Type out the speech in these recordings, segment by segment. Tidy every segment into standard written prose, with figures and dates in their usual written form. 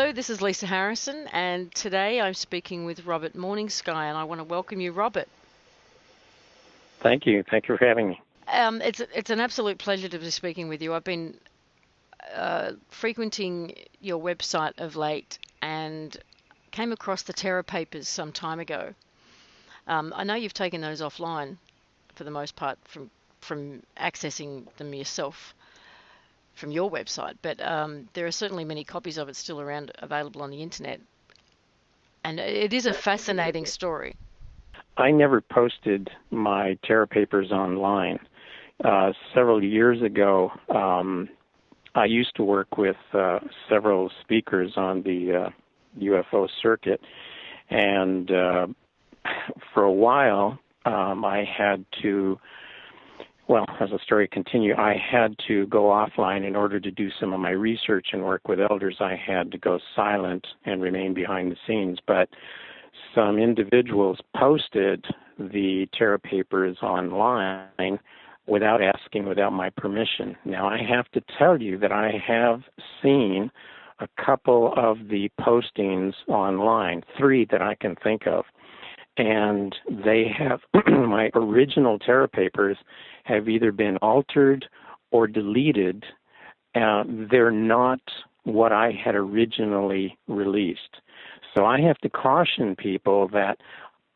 Hello, this is Lisa Harrison, and today I'm speaking with Robert Morningsky, and I want to welcome you, Robert. Thank you. Thank you for having me. It's an absolute pleasure to be speaking with you. I've been frequenting your website of late and came across the Terra Papers some time ago. I know you've taken those offline for the most part from accessing them yourself from your website, but there are certainly many copies of it still around available on the internet. And it is a fascinating story. I never posted my Terra Papers online. Several years ago, I used to work with several speakers on the UFO circuit, and for a while, I had to, well, as the story continued, I had to go offline in order to do some of my research and work with elders. I had to go silent and remain behind the scenes, but some individuals posted the Terra Papers online without asking, without my permission. Now, I have to tell you that I have seen a couple of the postings online, 3 that I can think of, and they have, my original Terra Papers have either been altered or deleted. They're not what I had originally released. So I have to caution people that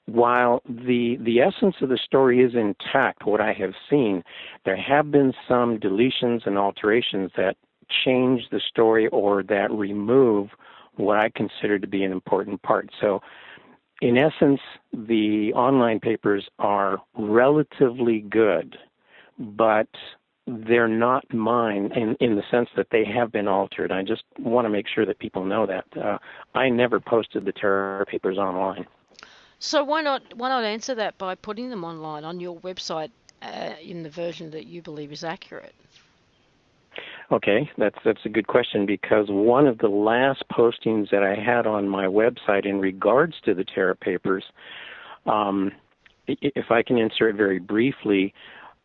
while the essence of the story is intact, what I have seen, there have been some deletions and alterations that change the story or that remove what I consider to be an important part. So in essence, the online papers are relatively good, but they're not mine in the sense that they have been altered. I just want to make sure that people know that. I never posted the Terra Papers online. So why not answer that by putting them online on your website in the version that you believe is accurate? Okay, that's a good question, because one of the last postings that I had on my website in regards to the Terra Papers, if I can insert very briefly,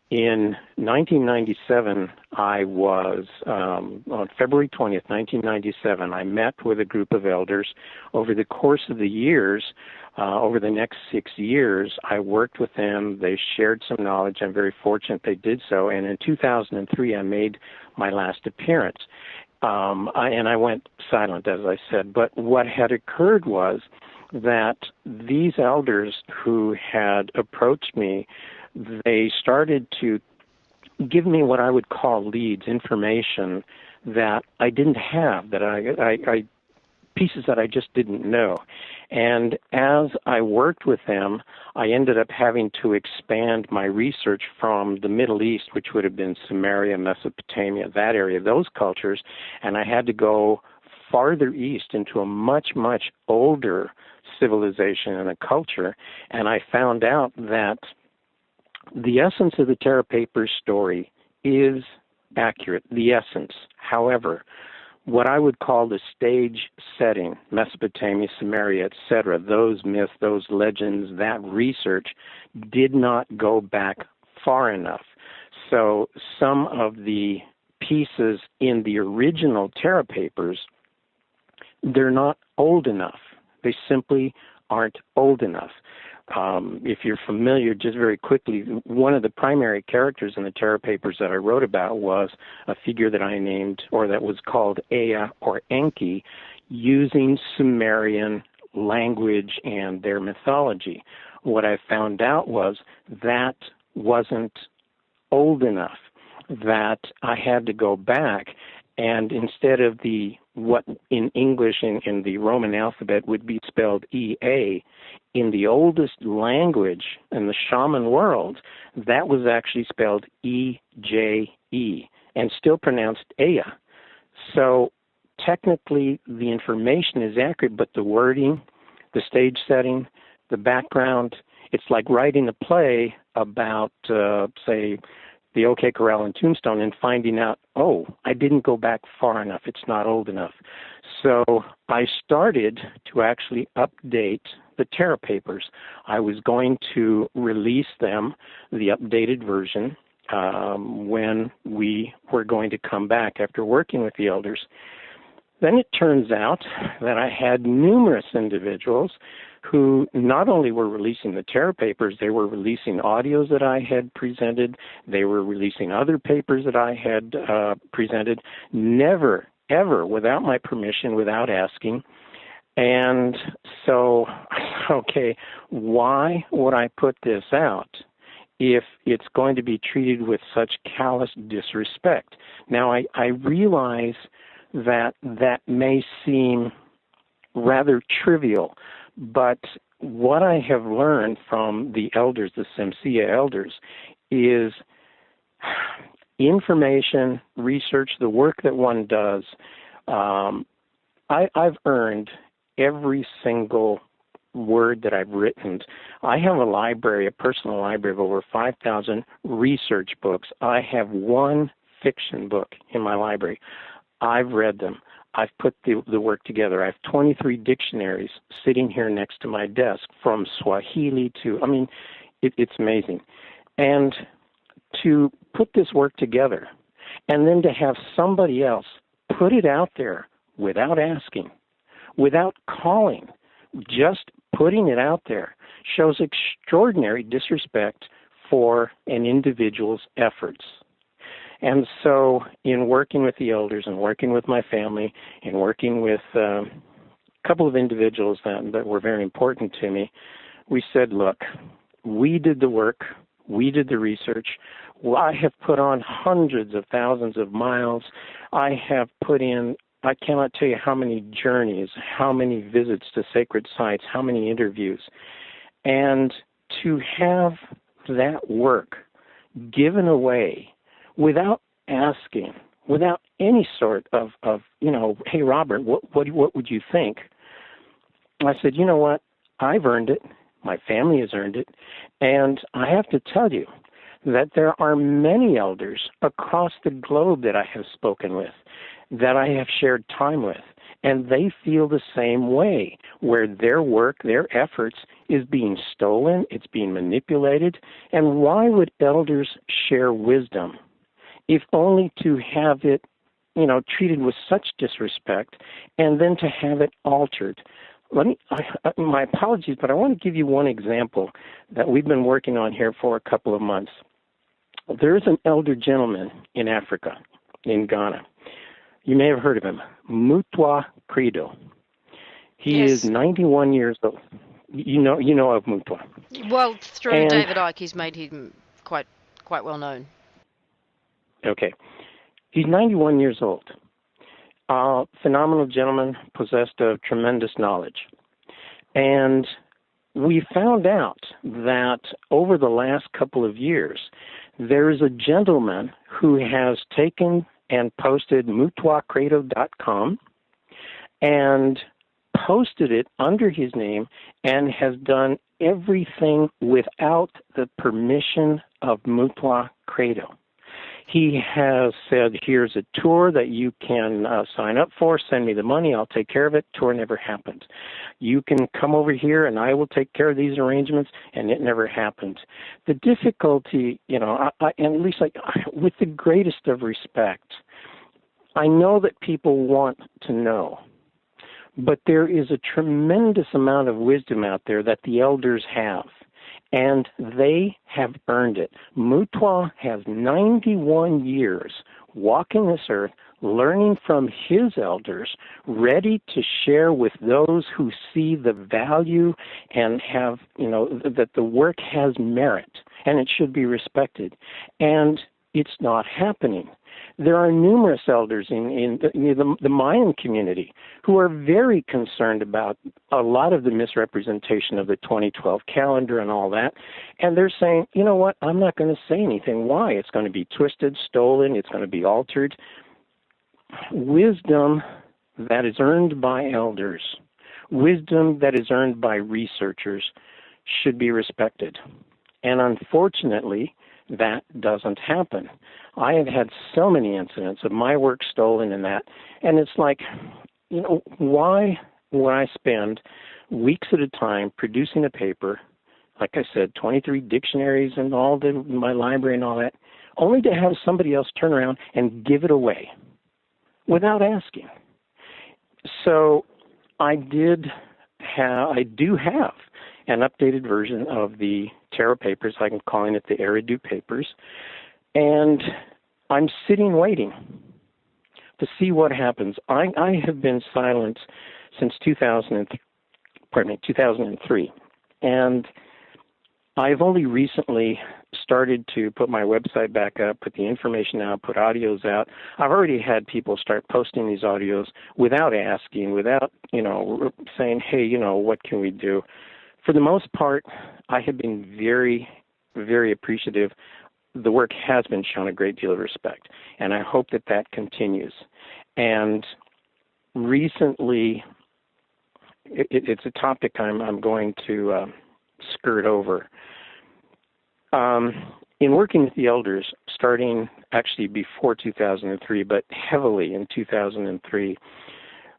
in 1997, I was, on February 20th, 1997, I met with a group of elders. Over the course of the years, over the next 6 years, I worked with them. They shared some knowledge. I'm very fortunate they did so. And in 2003, I made my last appearance. And I went silent, as I said. But what had occurred was that these elders who had approached me, they started to give me what I would call leads, information that I didn't have, that I pieces that I just didn't know. And as I worked with them, I ended up having to expand my research from the Middle East, which would have been Sumeria, Mesopotamia, that area, those cultures, and I had to go farther east into a much, much older civilization and a culture, and I found out that the essence of the Terra Papers story is accurate, the essence. However, what I would call the stage setting, Mesopotamia, Sumeria, etc., those myths, those legends, that research did not go back far enough. So some of the pieces in the original Terra Papers, they're not old enough. They simply aren't old enough. If you're familiar, just very quickly, one of the primary characters in the Terra Papers that I wrote about was a figure that I named, or that was called Ea or Enki, using Sumerian language and their mythology. What I found out was that wasn't old enough, that I had to go back, and instead of what in English in the Roman alphabet would be spelled EA, in the oldest language in the shaman world, that was actually spelled EJE and still pronounced Ea. So technically the information is accurate, but the wording, the stage setting, the background, it's like writing a play about, say, the OK Corral and Tombstone and finding out, oh, I didn't go back far enough. It's not old enough. So I started to actually update the Terra Papers. I was going to release them, the updated version, when we were going to come back after working with the elders. Then it turns out that I had numerous individuals who not only were releasing the Terra papers, they were releasing audios that I had presented, they were releasing other papers that I had presented, never, ever, without my permission, without asking. And so, okay, why would I put this out if it's going to be treated with such callous disrespect? Now, I realize that may seem rather trivial, but what I have learned from the elders, the SEMSIA elders, is information, research, the work that one does. I've earned every single word that I've written. I have a library, a personal library of over 5,000 research books. I have one fiction book in my library. I've read them. I've put the work together. I have 23 dictionaries sitting here next to my desk, from Swahili to, it's amazing. And to put this work together and then to have somebody else put it out there without asking, without calling, just putting it out there, shows extraordinary disrespect for an individual's efforts. And so in working with the elders and working with my family and working with a couple of individuals that were very important to me, we said, look, we did the work, we did the research. I have put on hundreds of thousands of miles. I have put in, I cannot tell you how many journeys, how many visits to sacred sites, how many interviews. And to have that work given away without asking, without any sort of hey, Robert, what would you think? I said, you know what? I've earned it. My family has earned it. And I have to tell you that there are many elders across the globe that I have spoken with, that I have shared time with, and they feel the same way, where their work, their efforts is being stolen, it's being manipulated. And why would elders share wisdom if only to have it, treated with such disrespect and then to have it altered? My apologies, but I want to give you one example that we've been working on here for a couple of months. There is an elder gentleman in Africa, in Ghana. You may have heard of him, Mutwa Credo. He is 91 years old. You know of Mutwa. Well, through David Icke, he's made him quite well known. Okay. He's 91 years old. Phenomenal gentleman, possessed of tremendous knowledge. And we found out that over the last couple of years, there is a gentleman who has taken and posted mutwacredo.com and posted it under his name and has done everything without the permission of Mutwa Credo. He has said, here's a tour that you can sign up for, send me the money, I'll take care of it. Tour never happened. You can come over here and I will take care of these arrangements, and it never happened. The difficulty, and at least with the greatest of respect, I know that people want to know, but there is a tremendous amount of wisdom out there that the elders have, and they have earned it. Mutwa has 91 years walking this earth, learning from his elders, ready to share with those who see the value and have, that the work has merit and it should be respected. And it's not happening. There are numerous elders in the Mayan community who are very concerned about a lot of the misrepresentation of the 2012 calendar and all that. And they're saying, you know what, I'm not going to say anything. Why? It's going to be twisted, stolen, it's going to be altered. Wisdom that is earned by elders, wisdom that is earned by researchers should be respected. And unfortunately, that doesn't happen. I have had so many incidents of my work stolen and that, and it's like, why would I spend weeks at a time producing a paper, like I said, 23 dictionaries and my library and all that, only to have somebody else turn around and give it away without asking? So I do have an updated version of the Tarot Papers. I'm calling it the Eridu Papers. And I'm sitting waiting to see what happens. I have been silent since 2003. And I've only recently started to put my website back up, put the information out, put audios out. I've already had people start posting these audios without asking, without, saying, hey, what can we do? For the most part, I have been very, very appreciative. The work has been shown a great deal of respect, and I hope that that continues. And recently, it's a topic I'm going to skirt over. In working with the elders, starting actually before 2003, but heavily in 2003,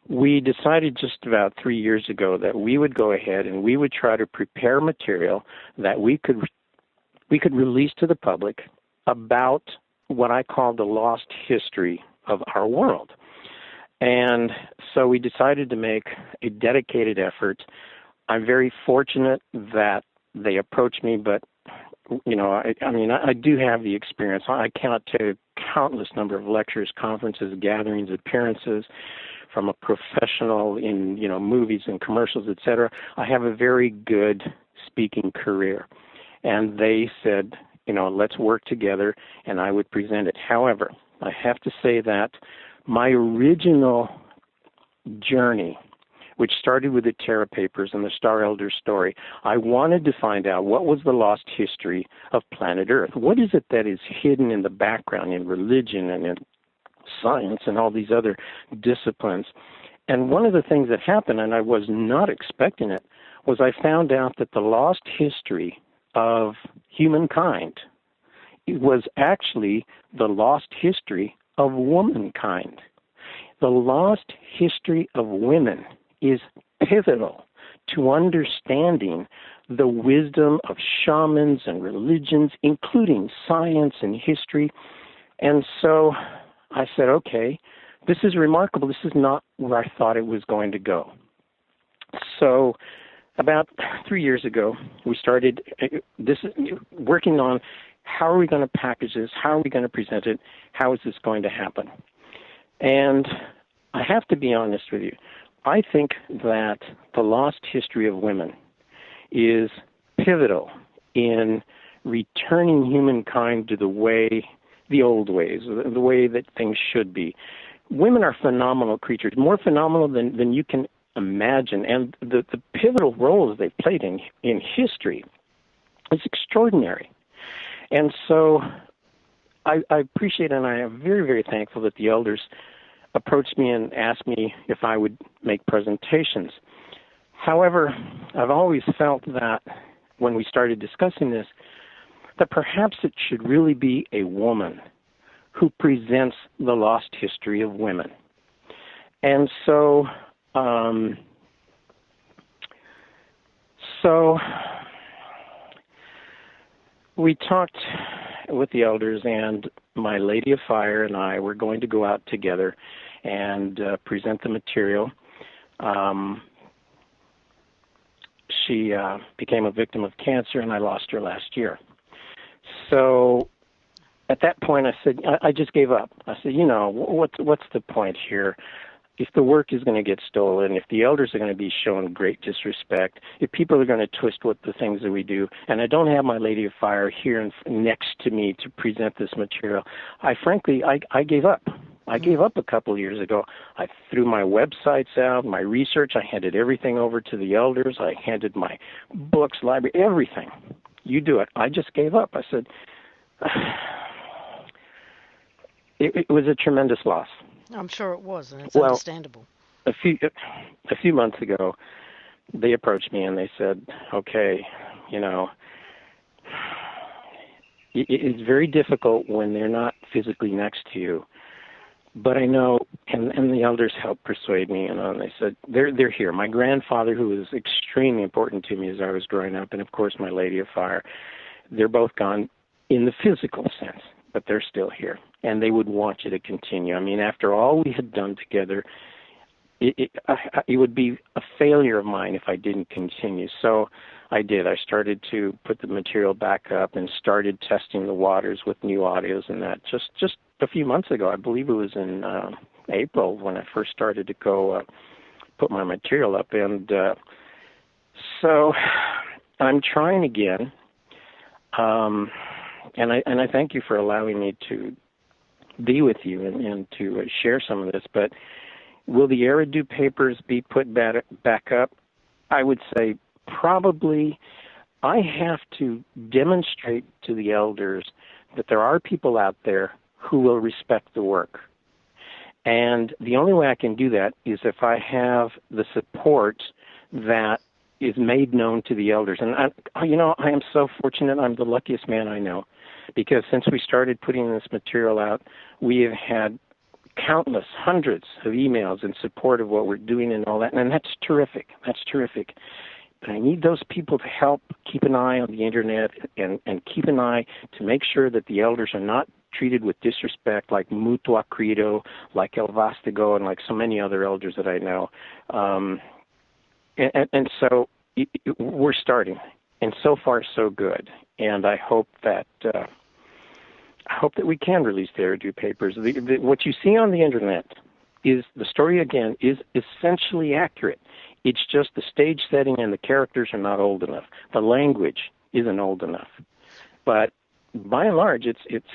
we decided just about 3 years ago that we would go ahead and we would try to prepare material that we could release to the public about what I call the lost history of our world. And so we decided to make a dedicated effort. I'm very fortunate that they approached me, but I do have the experience. I cannot tell you countless number of lectures, conferences, gatherings, appearances from a professional in, movies and commercials, etc. I have a very good speaking career. And they said, let's work together, and I would present it. However, I have to say that my original journey, which started with the Tarot Papers and the Star Elder story, I wanted to find out what was the lost history of planet Earth. What is it that is hidden in the background in religion and in science and all these other disciplines? And one of the things that happened, and I was not expecting it, was I found out that the lost history of humankind was actually the lost history of womankind. The lost history of women is pivotal to understanding the wisdom of shamans and religions, including science and history. And so I said, okay, this is remarkable. This is not where I thought it was going to go. So about 3 years ago, we started working on how are we going to package this? How are we going to present it? How is this going to happen? And I have to be honest with you. I think that the lost history of women is pivotal in returning humankind to the old ways, the way that things should be. Women are phenomenal creatures, more phenomenal than you can imagine, and the pivotal roles they've played in history is extraordinary. And so I appreciate and I am very, very thankful that the elders approached me and asked me if I would make presentations. However, I've always felt that when we started discussing this, that perhaps it should really be a woman who presents the lost history of women. And so we talked with the elders, and my Lady of Fire and I were going to go out together and present the material. She became a victim of cancer, and I lost her last year. So at that point, I said, I just gave up. I said, what's the point here? If the work is going to get stolen, if the elders are going to be shown great disrespect, if people are going to twist what the things that we do, and I don't have my Lady of Fire here next to me to present this material, I gave up. I gave up a couple of years ago. I threw my websites out, my research. I handed everything over to the elders. I handed my books, library, everything. You do it. I just gave up. I said, it was a tremendous loss. I'm sure it was, and it's understandable. A few months ago, they approached me and they said, okay, it's very difficult when they're not physically next to you. But I know, and the elders helped persuade me, and they said, they're here. My grandfather, who was extremely important to me as I was growing up, and of course my Lady of Fire, they're both gone in the physical sense, but they're still here. And they would want you to continue. I mean, after all we had done together, it would be a failure of mine if I didn't continue. So I did. I started to put the material back up and started testing the waters with new audios and that just a few months ago. I believe it was in April when I first started to go put my material up. And so I'm trying again. And I thank you for allowing me to be with you and to share some of this. But will the Eridu papers be put back up? I would say probably. I have to demonstrate to the elders that there are people out there who will respect the work. And the only way I can do that is if I have the support that is made known to the elders. And I am so fortunate. I'm the luckiest man I know, because since we started putting this material out, we have had countless, hundreds of emails in support of what we're doing and all that. And that's terrific. That's terrific. But I need those people to help keep an eye on the internet and keep an eye to make sure that the elders are not treated with disrespect like Mutua Credo, like El Vastigo, and like so many other elders that I know. And so we're starting, and so far so good. And I hope that we can release the Eridu papers. What you see on the internet is the story again is essentially accurate. It's just the stage setting and the characters are not old enough. The language isn't old enough. But by and large,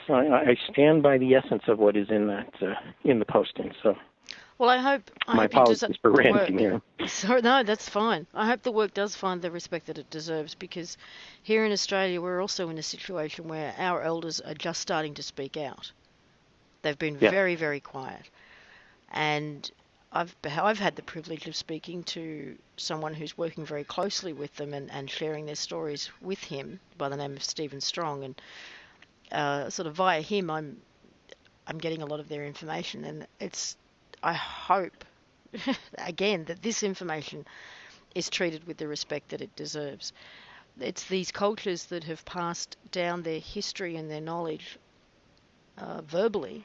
I stand by the essence of what is in that in the posting. So. Well, I hope my apologies for ranting here. Sorry, no, that's fine. I hope the work does find the respect that it deserves, because here in Australia we're also in a situation where our elders are just starting to speak out. They've been very, very quiet, and I've had the privilege of speaking to someone who's working very closely with them and sharing their stories with him by the name of Stephen Strong, and sort of via him I'm getting a lot of their information, and I hope again that this information is treated with the respect that it deserves. It's these cultures that have passed down their history and their knowledge verbally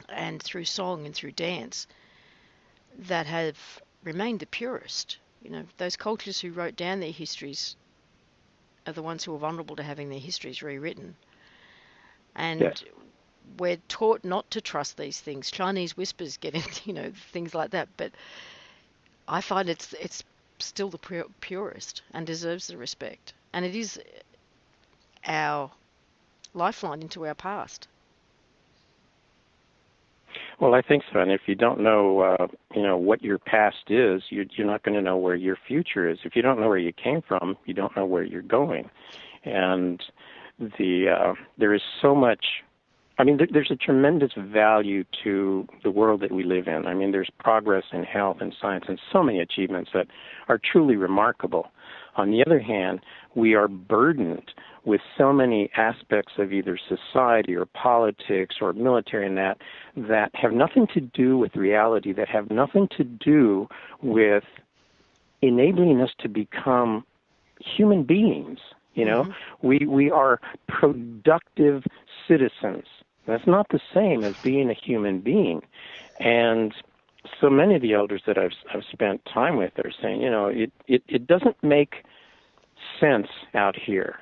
and through song and through dance that have remained the purest. Those cultures who wrote down their histories are the ones who are vulnerable to having their histories rewritten. And we're taught not to trust these things. Chinese whispers get in, things like that. But I find it's still the purest and deserves the respect. And it is our lifeline into our past. Well, I think so. And if you don't know, what your past is, you're not going to know where your future is. If you don't know where you came from, you don't know where you're going. And there is so much. I mean, there's a tremendous value to the world that we live in. I mean, there's progress in health and science and so many achievements that are truly remarkable. On the other hand, we are burdened with so many aspects of either society or politics or military and that have nothing to do with reality, that have nothing to do with enabling us to become human beings. We are productive citizens. That's not the same as being a human being. And so many of the elders that I've spent time with are saying, it doesn't make sense out here.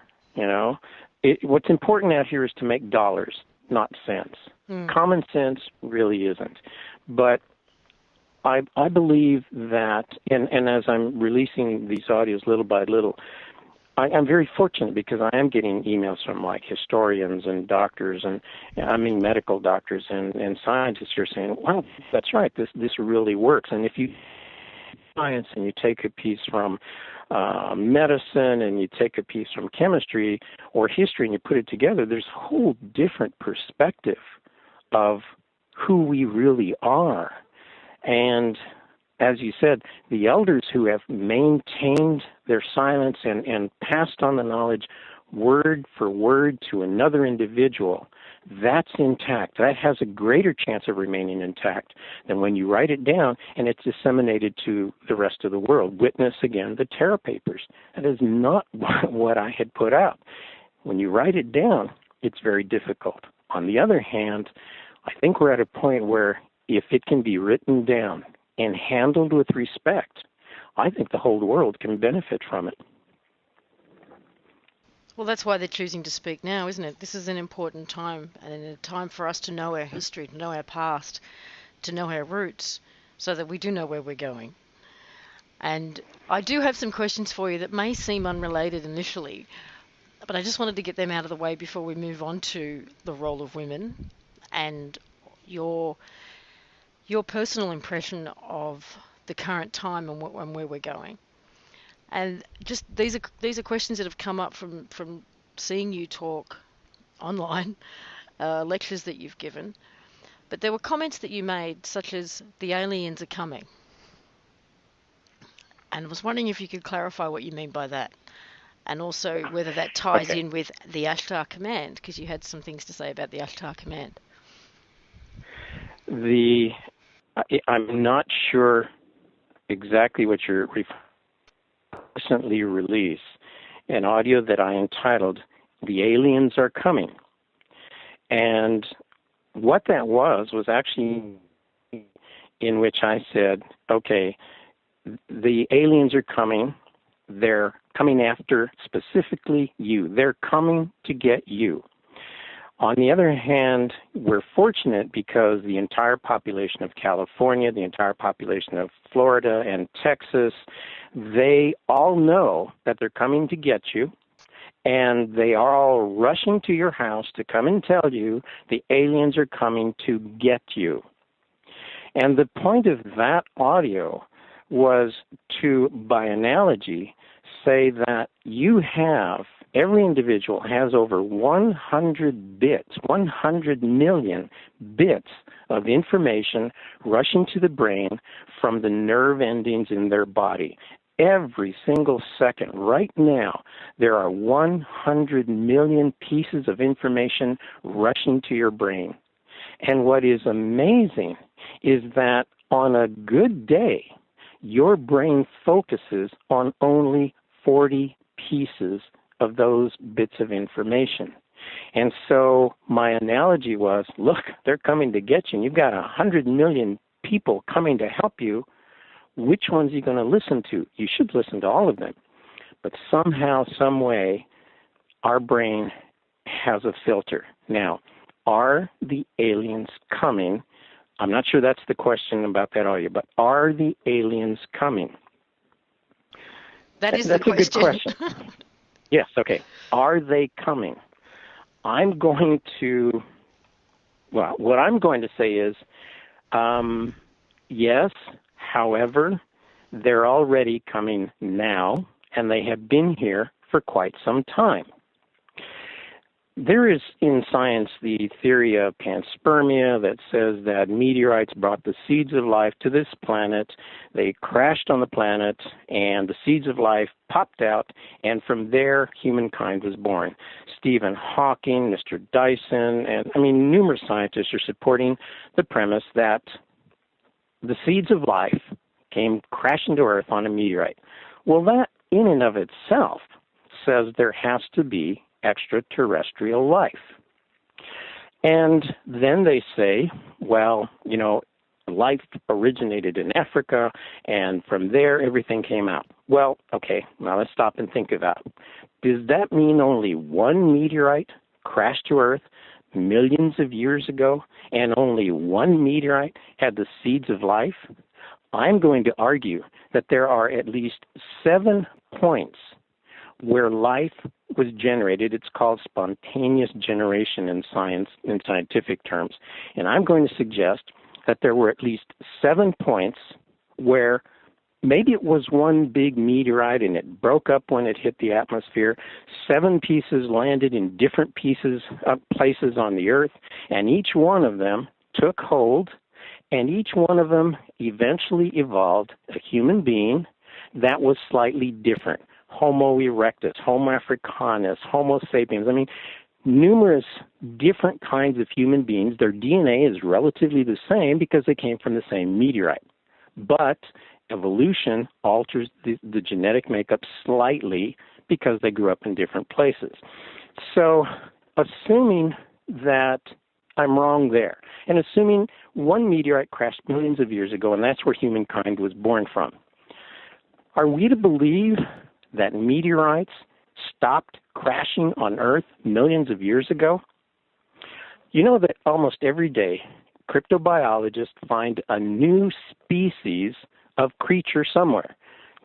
What's important out here is to make dollars, not cents. Common sense really isn't. But I believe that, and as I'm releasing these audios little by little, I'm very fortunate because I am getting emails from like historians and doctors and medical doctors and scientists who are saying, wow, that's right, this really works. And if you science and you take a piece from medicine and you take a piece from chemistry or history and you put it together, there's a whole different perspective of who we really are. And as you said, the elders who have maintained their silence and passed on the knowledge word for word to another individual, that's intact. That has a greater chance of remaining intact than when you write it down and it's disseminated to the rest of the world. Witness, again, the Terra Papers. That is not what I had put out. When you write it down, it's very difficult. On the other hand, I think we're at a point where if it can be written down and handled with respect, I think the whole world can benefit from it. Well, that's why they're choosing to speak now, isn't it? This is an important time, and a time for us to know our history, to know our past, to know our roots, so that we do know where we're going. And I do have some questions for you that may seem unrelated initially, but I just wanted to get them out of the way before we move on to the role of women and your your personal impression of the current time and where we're going. And just these are questions that have come up from seeing you talk online, lectures that you've given. But there were comments that you made, such as the aliens are coming. And I was wondering if you could clarify what you mean by that, and also whether that ties Okay. in with the Ashtar Command, because you had some things to say about the Ashtar Command. I'm not sure exactly what you're recently released an audio that I entitled "The Aliens Are Coming," and what that was actually in which I said, okay, the aliens are coming. They're coming after specifically you. They're coming to get you. On the other hand, we're fortunate because the entire population of California, the entire population of Florida and Texas, they all know that they're coming to get you, and they are all rushing to your house to come and tell you the aliens are coming to get you. And the point of that audio was to, by analogy, say that every individual has over 100 bits, 100 million bits of information rushing to the brain from the nerve endings in their body. Every single second, right now, there are 100 million pieces of information rushing to your brain. And what is amazing is that on a good day, your brain focuses on only 40 pieces of those bits of information. And so my analogy was, look, they're coming to get you, and you've got 100 million people coming to help you. Which ones are you going to listen to? You should listen to all of them. But somehow, some way, our brain has a filter. Now, are the aliens coming? I'm not sure that's the question about that audio, but are the aliens coming? That's a good question. Yes, okay. Are they coming? What I'm going to say is yes, however, they're already coming now, and they have been here for quite some time. There is in science the theory of panspermia that says that meteorites brought the seeds of life to this planet. They crashed on the planet, and the seeds of life popped out, and from there, humankind was born. Stephen Hawking, Mr. Dyson, and numerous scientists are supporting the premise that the seeds of life came crashing to Earth on a meteorite. Well, that in and of itself says there has to be extraterrestrial life. And then they say, well, life originated in Africa, and from there everything came out. Well, okay, now let's stop and think of that. Does that mean only one meteorite crashed to Earth millions of years ago, and only one meteorite had the seeds of life? I'm going to argue that there are at least 7 points where life was generated. It's called spontaneous generation in science, in scientific terms. And I'm going to suggest that there were at least 7 points where maybe it was one big meteorite and it broke up when it hit the atmosphere. 7 pieces landed in different places on the Earth, and each one of them took hold, and each one of them eventually evolved a human being that was slightly different. Homo erectus, Homo africanus, Homo sapiens. Numerous different kinds of human beings. Their DNA is relatively the same because they came from the same meteorite. But evolution alters the genetic makeup slightly because they grew up in different places. So assuming that I'm wrong there. And assuming one meteorite crashed millions of years ago, and that's where humankind was born from, are we to believe that meteorites stopped crashing on Earth millions of years ago? You know that almost every day, cryptobiologists find a new species of creature somewhere.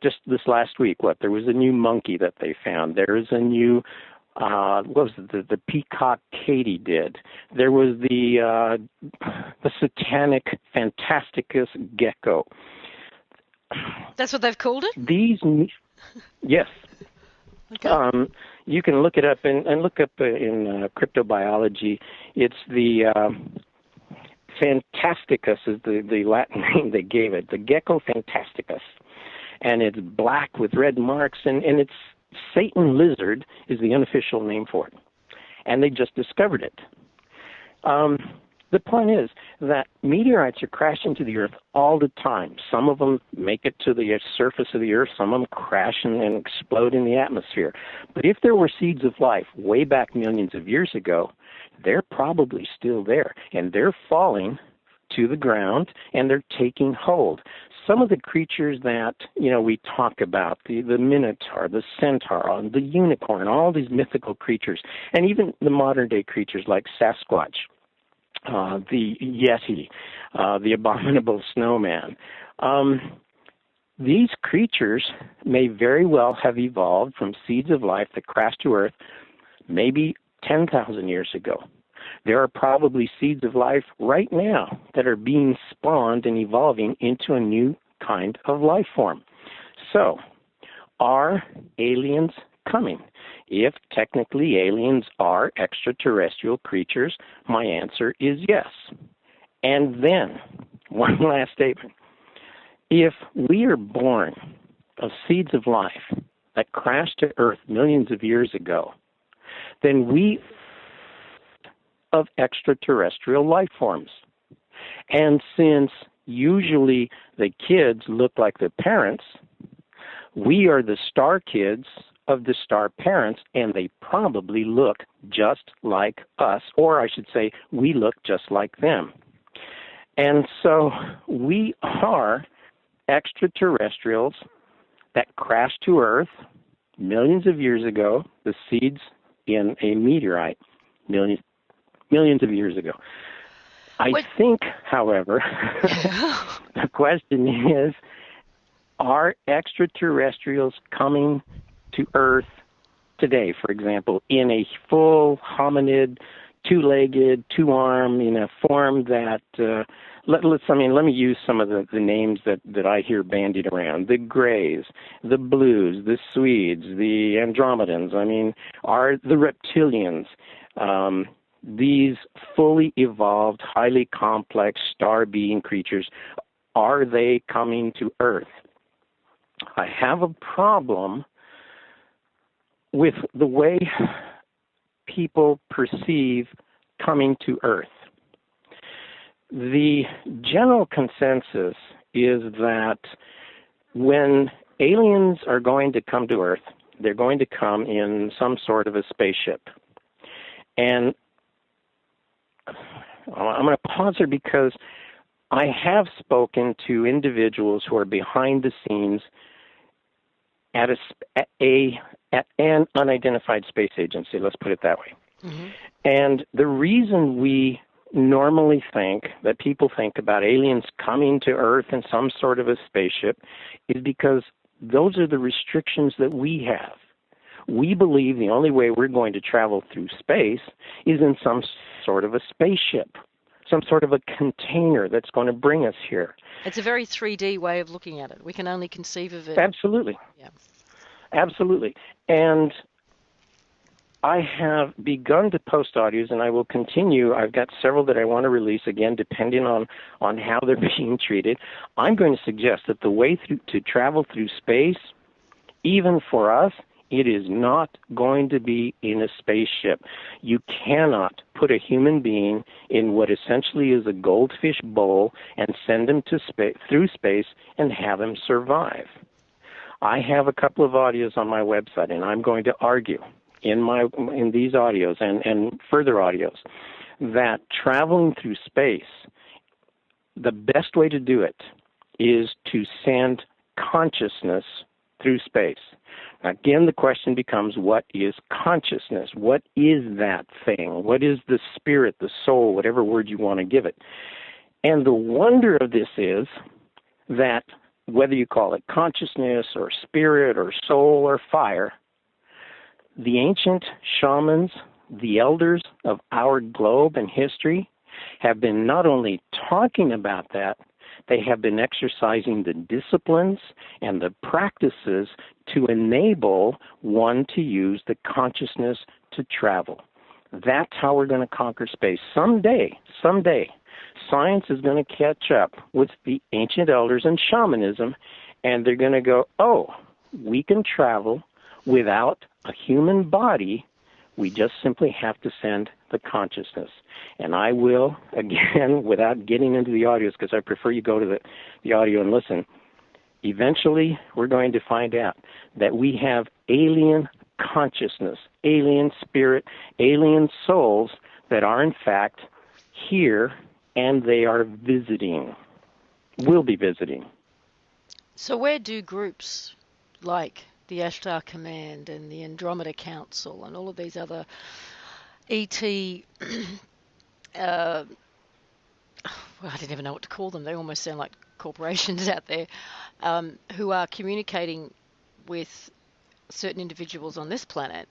Just this last week, there was a new monkey that they found. There is a new, what was it, the peacock katydid. There was the satanic Fantasticus gecko. That's what they've called it? Yes. Okay. You can look it up and look up in cryptobiology. It's the Fantasticus is the Latin name they gave it, the gecko Fantasticus. And it's black with red marks, and it's Satan lizard is the unofficial name for it. And they just discovered it. The point is that meteorites are crashing to the Earth all the time. Some of them make it to the surface of the Earth. Some of them crash and explode in the atmosphere. But if there were seeds of life way back millions of years ago, they're probably still there. And they're falling to the ground, and they're taking hold. Some of the creatures that, we talk about, the minotaur, the centaur, the unicorn, all these mythical creatures, and even the modern-day creatures like Sasquatch, the Yeti, the abominable snowman. These creatures may very well have evolved from seeds of life that crashed to Earth maybe 10,000 years ago. There are probably seeds of life right now that are being spawned and evolving into a new kind of life form. So, are aliens coming? If technically aliens are extraterrestrial creatures, my answer is yes. And then, one last statement. If we are born of seeds of life that crashed to Earth millions of years ago, then we of extraterrestrial life forms. And since usually the kids look like their parents, we are the star kids of the star parents, and they probably look just like us, or I should say, we look just like them. And so we are extraterrestrials that crashed to Earth millions of years ago, the seeds in a meteorite, millions of years ago. I think, however, the question is, are extraterrestrials coming to Earth today, for example, in a full hominid, two-legged, two-armed, in a form that, let me use some of the names that I hear bandied around. The Greys, the Blues, the Swedes, the Andromedans, are the reptilians, these fully evolved, highly complex star-being creatures, are they coming to Earth? I have a problem with the way people perceive coming to Earth. The general consensus is that when aliens are going to come to Earth, they're going to come in some sort of a spaceship. And I'm going to pause here because I have spoken to individuals who are behind the scenes at an unidentified space agency, let's put it that way. Mm-hmm. And the reason we normally think that people think about aliens coming to Earth in some sort of a spaceship is because those are the restrictions that we have. We believe the only way we're going to travel through space is in some sort of a spaceship, some sort of a container that's going to bring us here. It's a very 3D way of looking at it. We can only conceive of it. Absolutely. Yeah. Absolutely. And I have begun to post audios, and I will continue. I've got several that I want to release, again, depending on how they're being treated. I'm going to suggest that the way to travel through space, even for us, it is not going to be in a spaceship. You cannot put a human being in what essentially is a goldfish bowl and send him to through space and have him survive. I have a couple of audios on my website, and I'm going to argue in these audios and further audios that traveling through space, the best way to do it is to send consciousness through space. Again, the question becomes, what is consciousness? What is that thing? What is the spirit, the soul, whatever word you want to give it? And the wonder of this is that whether you call it consciousness or spirit or soul or fire, the ancient shamans, the elders of our globe and history, have been not only talking about that, they have been exercising the disciplines and the practices to enable one to use the consciousness to travel. That's how we're going to conquer space. Someday, science is going to catch up with the ancient elders and shamanism, and they're going to go, oh, we can travel without a human body. We just simply have to send the consciousness. And I will, again, without getting into the audios, because I prefer you go to the audio and listen, eventually we're going to find out that we have alien consciousness, alien spirit, alien souls that are in fact here, and they are visiting, will be visiting. So where do groups like the Ashtar Command and the Andromeda Council and all of these other ET, well, I didn't even know what to call them. They almost sound like corporations out there, who are communicating with certain individuals on this planet.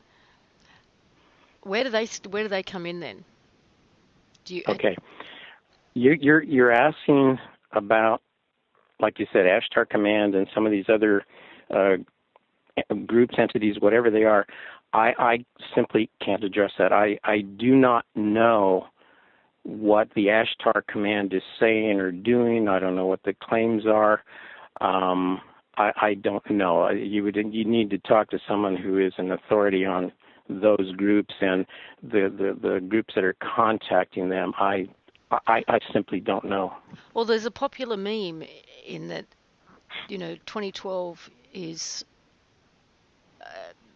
Where do they come in then? Okay, you're asking about, like you said, Ashtar Command and some of these other groups, entities, whatever they are. I simply can't address that. I do not know what the Ashtar Command is saying or doing. I don't know what the claims are. I don't know. You need to talk to someone who is an authority on those groups and the groups that are contacting them. I simply don't know. Well, there's a popular meme in that, 2012 is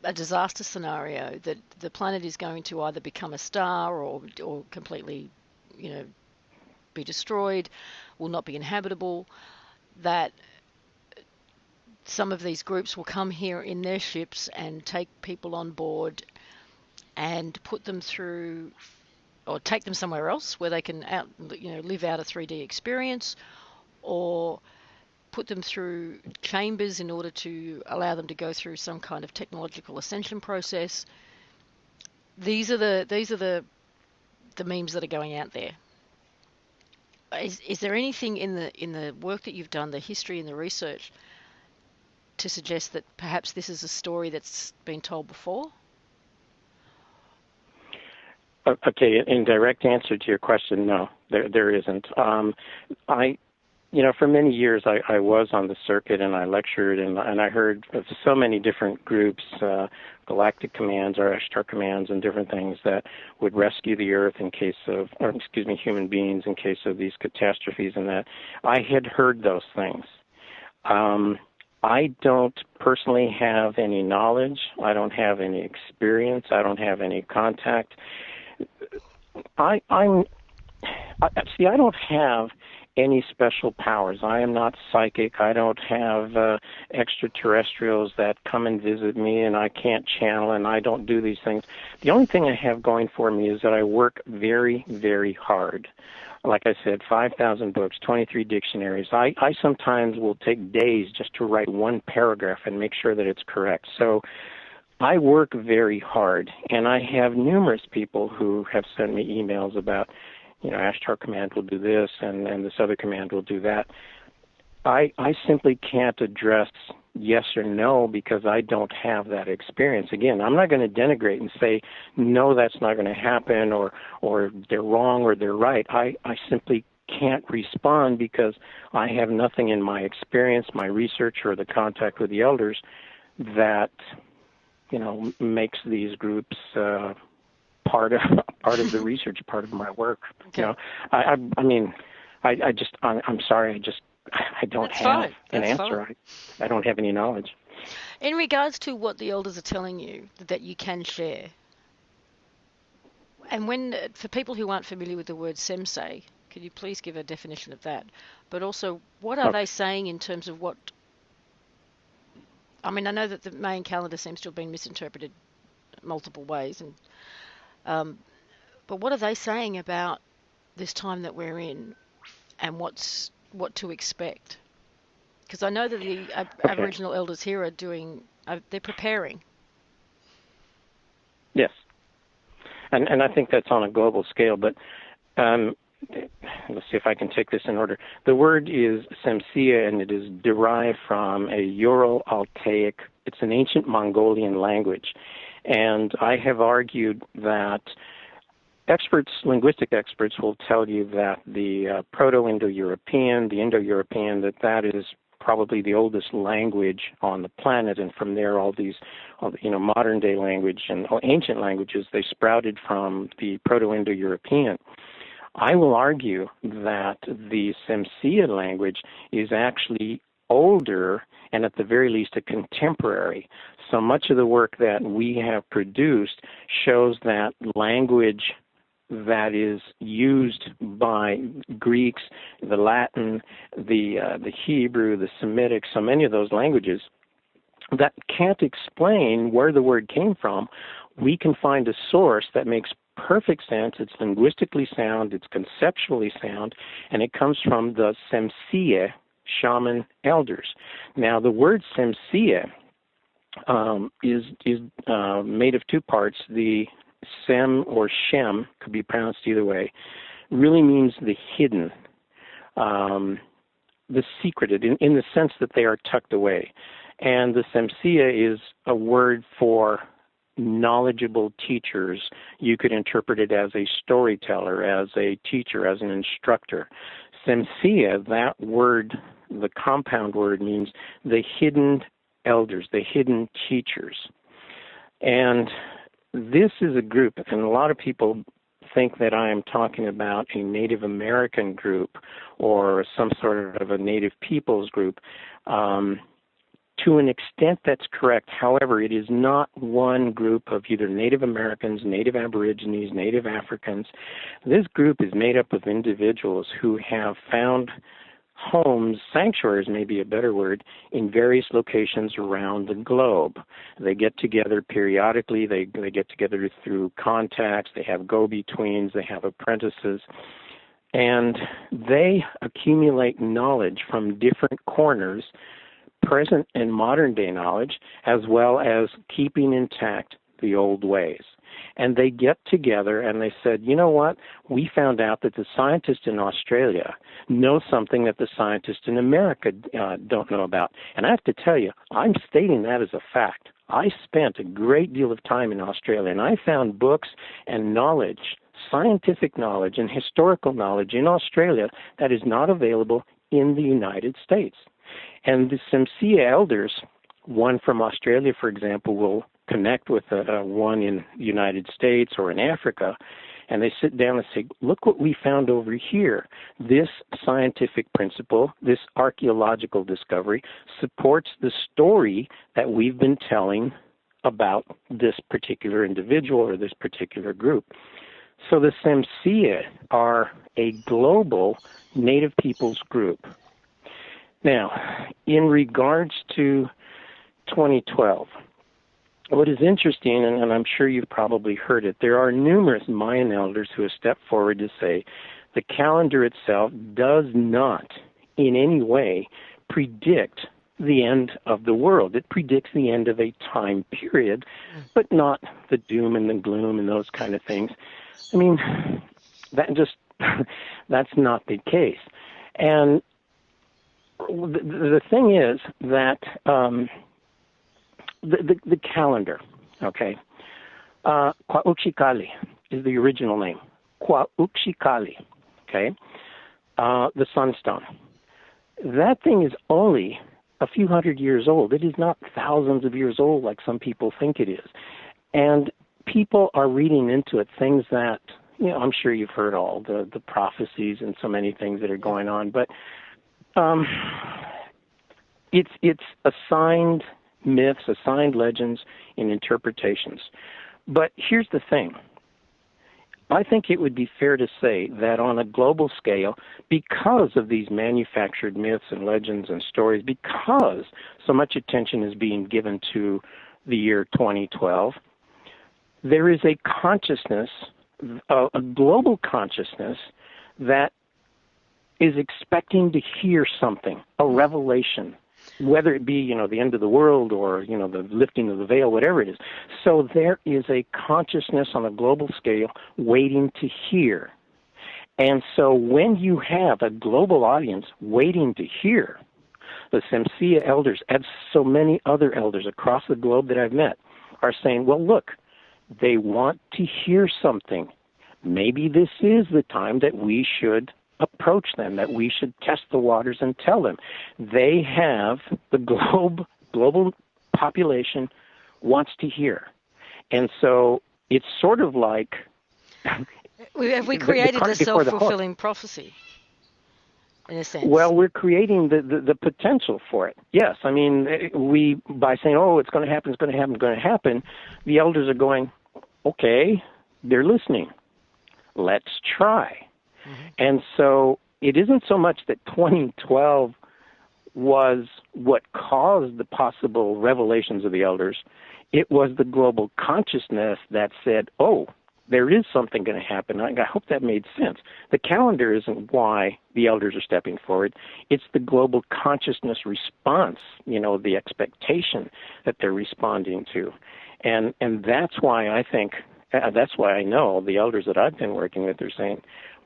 a disaster scenario, that the planet is going to either become a star or completely, be destroyed, will not be inhabitable, that some of these groups will come here in their ships and take people on board and put them through, or take them somewhere else where they can live out a 3D experience, or put them through chambers in order to allow them to go through some kind of technological ascension process. These are the memes that are going out there. Is there anything in the work that you've done, the history and the research, to suggest that perhaps this is a story that's been told before? Okay, in direct answer to your question, no, there isn't. For many years I was on the circuit and I lectured and I heard of so many different groups, galactic commands or Ashtar commands and different things that would rescue the Earth human beings in case of these catastrophes, and that I had heard those things. I don't personally have any knowledge. I don't have any experience. I don't have any contact. I don't have any special powers. I am not psychic. I don't have extraterrestrials that come and visit me, and I can't channel, and I don't do these things. The only thing I have going for me is that I work very, very hard. Like I said, 5,000 books, 23 dictionaries. I sometimes will take days just to write one paragraph and make sure that it's correct. So I work very hard, and I have numerous people who have sent me emails about, Ashtar Command will do this, and this other command will do that. I simply can't address yes or no because I don't have that experience. Again, I'm not going to denigrate and say, no, that's not going to happen, or they're wrong or they're right. I simply can't respond because I have nothing in my experience, my research, or the contact with the elders that, makes these groups part of the research, part of my work. Okay. I'm sorry, I don't have an answer. I don't have any knowledge. In regards to what the elders are telling you that you can share, And when, for people who aren't familiar with the word Semse, could you please give a definition of that? But also, what are Okay. they saying in terms of what? I mean, I know that the Mayan calendar seems to have been misinterpreted multiple ways, and but what are they saying about this time that we're in, and what to expect? Because I know that the Okay. Aboriginal elders here are doing, they're preparing. Yes. And I think that's on a global scale, but um, let's see if I can take this in order. The word is Semsia, and it is derived from a Ural-Altaic. It's an ancient Mongolian language. And I have argued that experts, linguistic experts, will tell you that the Proto-Indo-European, the Indo-European, that is probably the oldest language on the planet, and from there all modern day language and ancient languages, they sprouted from the Proto-Indo-European. I will argue that the Semsia language is actually older and at the very least a contemporary. So much of the work that we have produced shows that language that is used by Greeks, the Latin, the Hebrew, the Semitic, so many of those languages that can't explain where the word came from. We can find a source that makes perfect sense. It's linguistically sound, it's conceptually sound, and it comes from the Semsia shaman elders. Now, the word Semsia is made of two parts. The Sem or Shem, could be pronounced either way, really means the hidden, the secreted, in the sense that they are tucked away. And the Semsia is a word for knowledgeable teachers. You could interpret it as a storyteller, as a teacher, as an instructor. Semsia, that word, the compound word, means the hidden elders, the hidden teachers. And this is a group, and a lot of people think that I am talking about a Native American group or some sort of a Native peoples group. To an extent, that's correct. However, it is not one group of either Native Americans, Native Aborigines, Native Africans. This group is made up of individuals who have found homes, sanctuaries may be a better word, in various locations around the globe. They get together periodically. They get together through contacts. They have go-betweens. They have apprentices. And they accumulate knowledge from different corners, present and modern day knowledge, as well as keeping intact the old ways. And they get together and they said, you know what? We found out that the scientists in Australia know something that the scientists in America don't know about. And I have to tell you, I'm stating that as a fact. I spent a great deal of time in Australia, and I found books and knowledge, scientific knowledge and historical knowledge in Australia that is not available in the United States. And the Semsia elders, one from Australia, for example, will connect with one in the United States or in Africa, and they sit down and say, look what we found over here. This scientific principle, this archaeological discovery, supports the story that we've been telling about this particular individual or this particular group. So the Semsia are a global Native peoples group. Now, in regards to 2012, what is interesting, and I'm sure you've probably heard it, there are numerous Mayan elders who have stepped forward to say the calendar itself does not in any way predict the end of the world. It predicts the end of a time period, but not the doom and the gloom and those kind of things. I mean, that's not the case. And the thing is that the calendar, okay, Kwauchikali is the original name. Kwauchikali, okay, the sunstone. That thing is only a few hundred years old. It is not thousands of years old like some people think it is. And people are reading into it things that, I'm sure you've heard all the prophecies and so many things that are going on, but it's assigned myths, assigned legends, and interpretations. But here's the thing. I think it would be fair to say that on a global scale, because of these manufactured myths and legends and stories, because so much attention is being given to the year 2012, there is a consciousness, a global consciousness, that is expecting to hear something, a revelation, whether it be, the end of the world or, the lifting of the veil, whatever it is. So there is a consciousness on a global scale waiting to hear. And so when you have a global audience waiting to hear, the Semsia elders, and so many other elders across the globe that I've met, are saying, well, look, they want to hear something. Maybe this is the time that we should approach them, that we should test the waters and tell them. They have, the global population wants to hear. And so it's sort of like... Have we created a self-fulfilling prophecy, in a sense? Well, we're creating the potential for it. Yes, I mean, by saying, oh, it's going to happen, it's going to happen, it's going to happen, the elders are going, okay, they're listening. Let's try. Mm-hmm. And so it isn't so much that 2012 was what caused the possible revelations of the elders. It was the global consciousness that said, oh, there is something going to happen. I hope that made sense. The calendar isn't why the elders are stepping forward. It's the global consciousness response, the expectation that they're responding to. And that's why I think, that's why I know the elders that I've been working with are saying,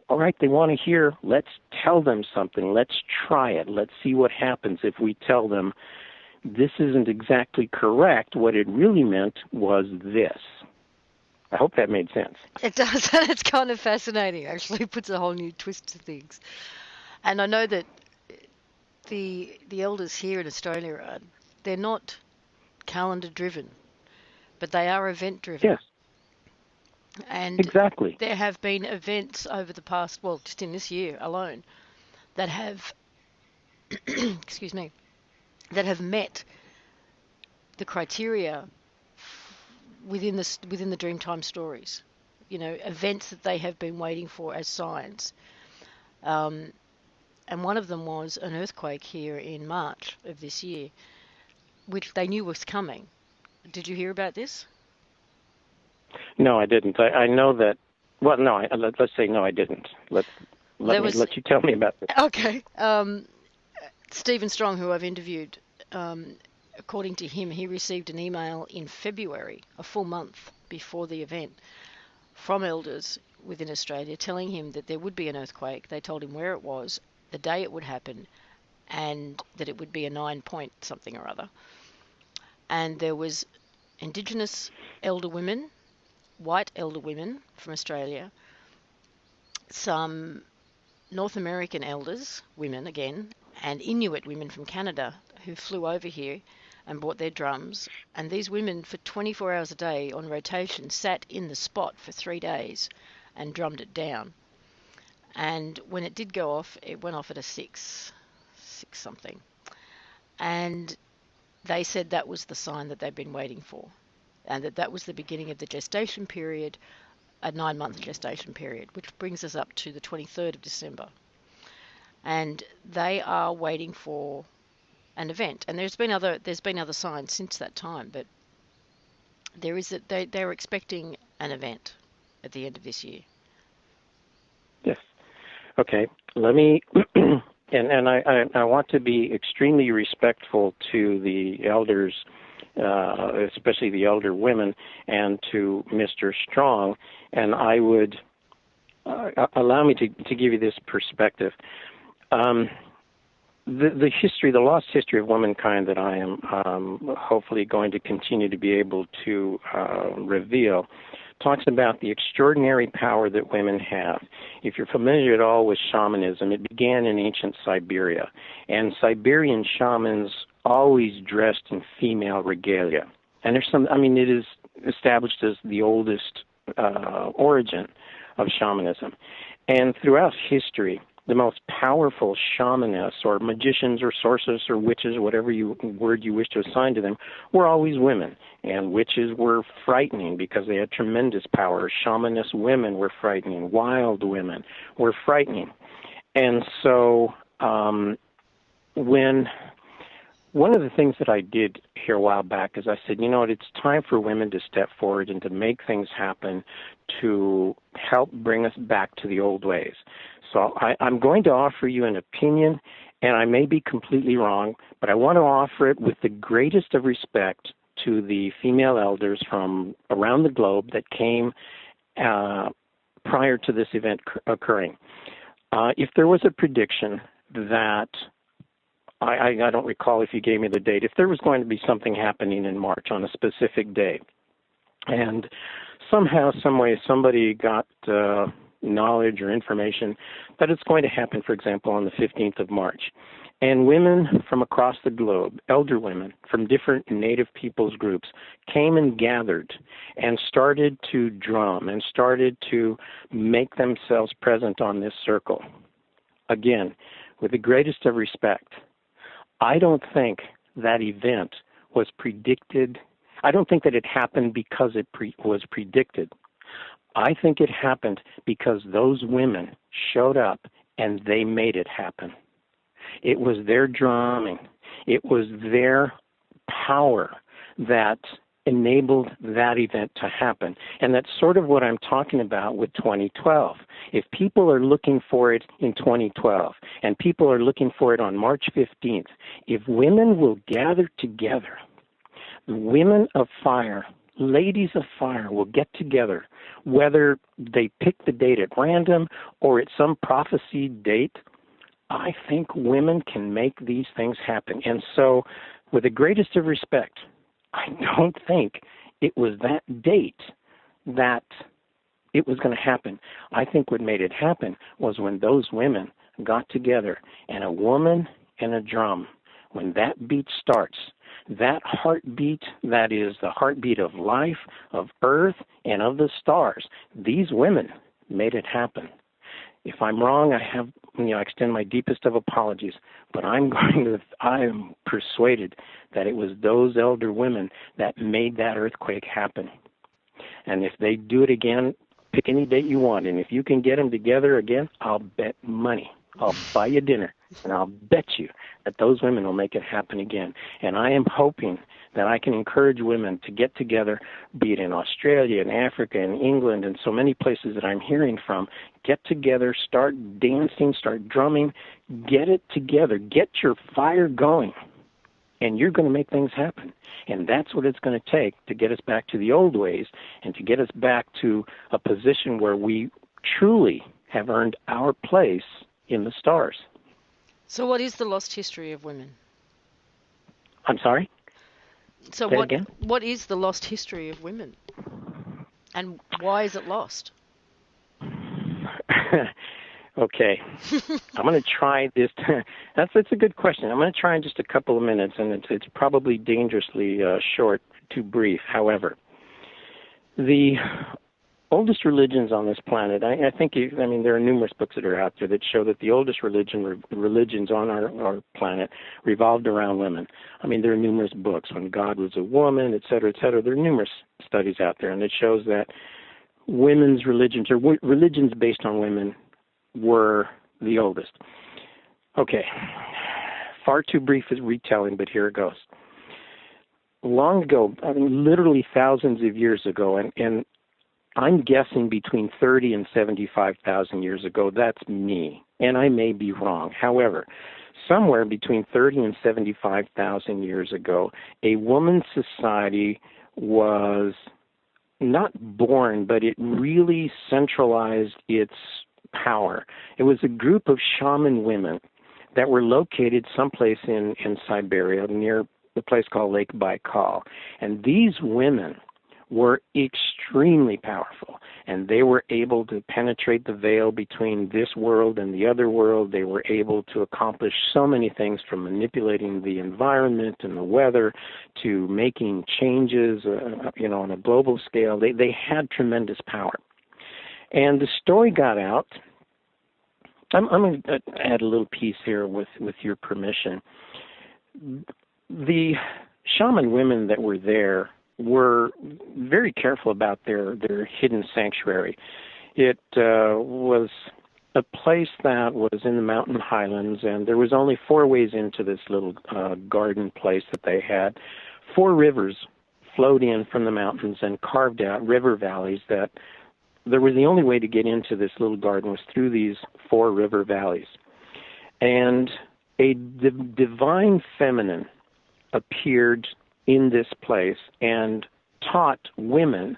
all right, they want to hear, let's tell them something. Let's try it. Let's see what happens if we tell them this isn't exactly correct. What it really meant was this. I hope that made sense. It does, and it's kind of fascinating, actually. It puts a whole new twist to things. And I know that the elders here in Australia, they're not calendar-driven, but they are event-driven. Yes. And exactly. There have been events over the past, just in this year alone, that have, excuse me, that have met the criteria within the Dreamtime stories. Events that they have been waiting for as signs. And one of them was an earthquake here in March of this year, which they knew was coming. Did you hear about this? No, I didn't. I know that. Well, no. Let's say no, I didn't. Let you tell me about this. Okay. Stephen Strong, who I've interviewed, according to him, he received an email in February, a full month before the event, from elders within Australia telling him that there would be an earthquake. They told him where it was, the day it would happen, and that it would be a 9-point something or other. And there was Indigenous elder women, white elder women from Australia, some North American elders, women again, and Inuit women from Canada who flew over here and brought their drums. And these women, for 24 hours a day on rotation, sat in the spot for 3 days and drummed it down. And when it did go off, it went off at a 6 something. And they said that was the sign that they'd been waiting for, and that was the beginning of the gestation period, a 9-month gestation period, which brings us up to the 23rd of December. And they are waiting for an event. And there's been other signs since that time, but they're expecting an event at the end of this year. Yes. Okay. Let me and I want to be extremely respectful to the elders, especially the elder women, and to Mr. Strong. And I would allow me to give you this perspective. The history, the lost history of womankind that I am hopefully going to continue to be able to reveal, talks about the extraordinary power that women have. If you're familiar at all with shamanism, it began in ancient Siberia, and Siberian shamans always dressed in female regalia. And it is established as the oldest origin of shamanism. And throughout history, the most powerful shamanists or magicians or sorcerers or witches, whatever word you wish to assign to them, were always women. And witches were frightening because they had tremendous power. Shamanist women were frightening. Wild women were frightening. And so when one of the things that I did here a while back is I said, you know what, it's time for women to step forward and to make things happen to help bring us back to the old ways. So I'm going to offer you an opinion, and I may be completely wrong, but I want to offer it with the greatest of respect to the female elders from around the globe that came prior to this event occurring. If there was a prediction that I don't recall if you gave me the date. If there was going to be something happening in March on a specific day, and somehow, some way, somebody got knowledge or information that it's going to happen, for example, on the 15th of March, and women from across the globe, elder women from different Native peoples groups, came and gathered and started to drum and started to make themselves present on this circle. Again, with the greatest of respect, I don't think that event was predicted. I don't think that it happened because it was predicted. I think it happened because those women showed up and they made it happen. It was their drumming. It was their power that enabled that event to happen. And that's sort of what I'm talking about with 2012. If people are looking for it in 2012 and people are looking for it on March 15th, if women will gather together, the women of fire, ladies of fire will get together, whether they pick the date at random or at some prophesied date, I think women can make these things happen. And so, with the greatest of respect, I don't think it was that date that it was going to happen. I think what made it happen was when those women got together, and a woman and a drum, when that beat starts, that heartbeat that is the heartbeat of life, of earth, and of the stars, these women made it happen. If I'm wrong, I extend my deepest of apologies, but I am persuaded that it was those elder women that made that earthquake happen. And if they do it again, pick any date you want, and if you can get them together again, I'll bet money. I'll buy you dinner, and I'll bet you that those women will make it happen again. And I am hoping that I can encourage women to get together, be it in Australia and Africa and England and so many places that I'm hearing from, get together, start dancing, start drumming, get it together, get your fire going, and you're going to make things happen. And that's what it's going to take to get us back to the old ways and to get us back to a position where we truly have earned our place in the stars. So what is the lost history of women? I'm sorry? So what is the lost history of women? And why is it lost? Okay. I'm going to try this. That's a good question. I'm going to try in just a couple of minutes, and it's probably dangerously short, too brief. However, the oldest religions on this planet, I think, there are numerous books that are out there that show that the oldest religions on our planet revolved around women. There are numerous books, When God Was a Woman, et cetera, et cetera. There are numerous studies out there, and it shows that women's religions, or religions based on women, were the oldest. Okay, far too brief as retelling, but here it goes. Long ago, literally thousands of years ago, and I'm guessing between 30 and 75,000 years ago. That's me, and I may be wrong. However, somewhere between 30 and 75,000 years ago, a woman's society was not born, but it really centralized its power. It was a group of shaman women that were located someplace in Siberia near the place called Lake Baikal. And these women were extremely powerful, and they were able to penetrate the veil between this world and the other world. They were able to accomplish so many things, from manipulating the environment and the weather to making changes, on a global scale. They had tremendous power. And the story got out I'm going to add a little piece here with your permission. The shaman women that were there were very careful about their hidden sanctuary. It was a place that was in the mountain highlands, and there was only 4 ways into this little garden place that they had. 4 rivers flowed in from the mountains and carved out river valleys that there was the only way to get into this little garden was through these 4 river valleys. And a divine feminine appeared in this place and taught women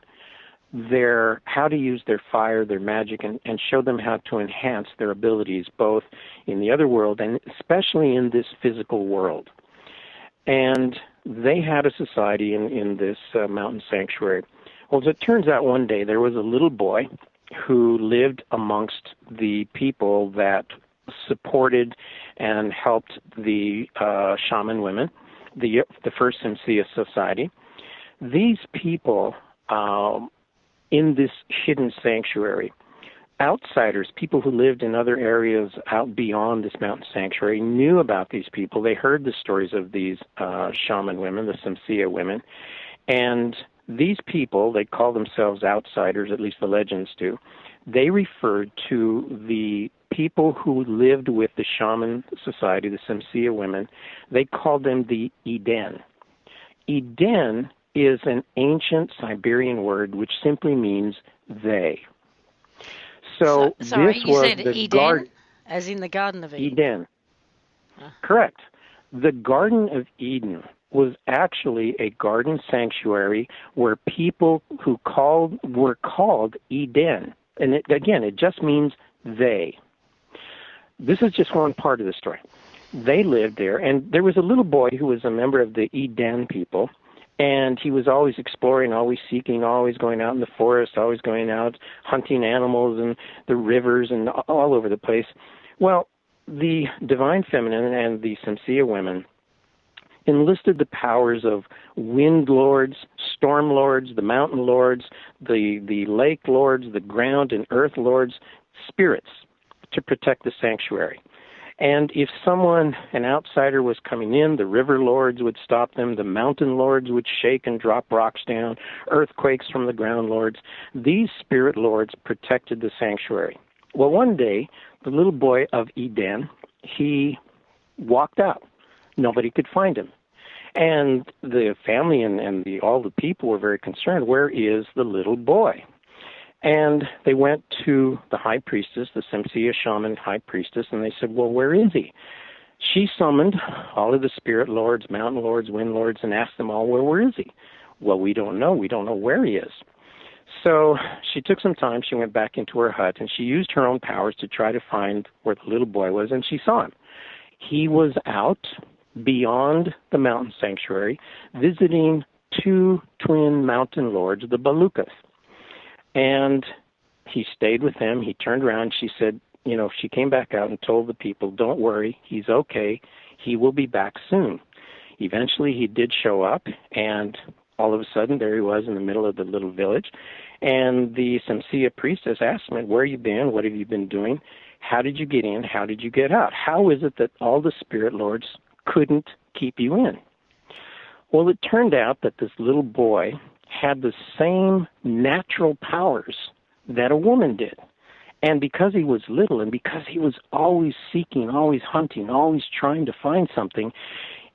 how to use their fire, their magic, and show them how to enhance their abilities both in the other world and especially in this physical world. And they had a society in this mountain sanctuary. Well, as it turns out, one day there was a little boy who lived amongst the people that supported and helped the shaman women, the first Semsia society. These people in this hidden sanctuary, outsiders, people who lived in other areas out beyond this mountain sanctuary, knew about these people. They heard the stories of these shaman women, the Semsia women, and these people, they call themselves outsiders, at least the legends do, they referred to the people who lived with the shaman society, the Semsia women, they called them the Eden. Eden is an ancient Siberian word which simply means they. So sorry, this you was said the Eden, as in the Garden of Eden. Eden. Correct. The Garden of Eden was actually a garden sanctuary where people who were called Eden. And it just means they. This is just one part of the story. They lived there, and there was a little boy who was a member of the Eden people, and he was always exploring, always seeking, always going out in the forest, always going out hunting animals and the rivers and all over the place. Well, the divine feminine and the Semsia women enlisted the powers of wind lords, storm lords, the mountain lords, the lake lords, the ground and earth lords, spirits, to protect the sanctuary. And if an outsider was coming in, the river lords would stop them, the mountain lords would shake and drop rocks down, earthquakes from the ground lords. These spirit lords protected the sanctuary. Well, one day, the little boy of Eden, he walked out. Nobody could find him. And the family and all the people were very concerned, where is the little boy? And they went to the high priestess, the Semsia shaman high priestess, and they said, well, where is he? She summoned all of the spirit lords, mountain lords, wind lords, and asked them all, well, where is he? Well, we don't know. We don't know where he is. So she took some time. She went back into her hut, and she used her own powers to try to find where the little boy was, and she saw him. He was out beyond the mountain sanctuary, visiting 2 twin mountain lords, the Balukas. And he stayed with them. He turned around. She said, she came back out and told the people, don't worry, he's okay. He will be back soon. Eventually, he did show up, and all of a sudden, there he was in the middle of the little village. And the Semsia priestess asked him, where have you been? What have you been doing? How did you get in? How did you get out? How is it that all the spirit lords couldn't keep you in? Well, it turned out that this little boy had the same natural powers that a woman did. And because he was little and because he was always seeking, always hunting, always trying to find something,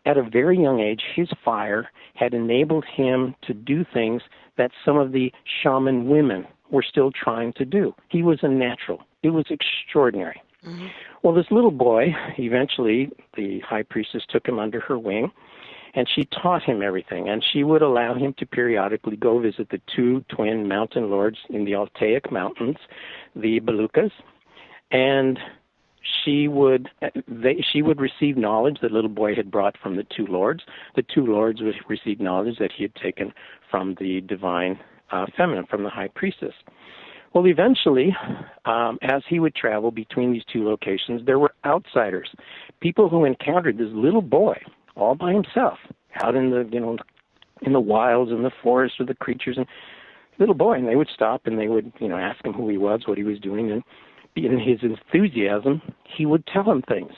at a very young age, his fire had enabled him to do things that some of the shaman women were still trying to do. He was a natural. It was extraordinary. Mm-hmm. Well, this little boy, eventually, the high priestess took him under her wing, and she taught him everything, and she would allow him to periodically go visit the 2 twin mountain lords in the Altaic Mountains, the Balukas, and she would receive knowledge that little boy had brought from the 2 lords. The 2 lords would receive knowledge that he had taken from the divine feminine, from the high priestess. Well, eventually, as he would travel between these 2 locations, there were outsiders, people who encountered this little boy all by himself, out in the wilds, in the forest, with the creatures, and little boy, and they would stop and they would, ask him who he was, what he was doing, and in his enthusiasm, he would tell them things.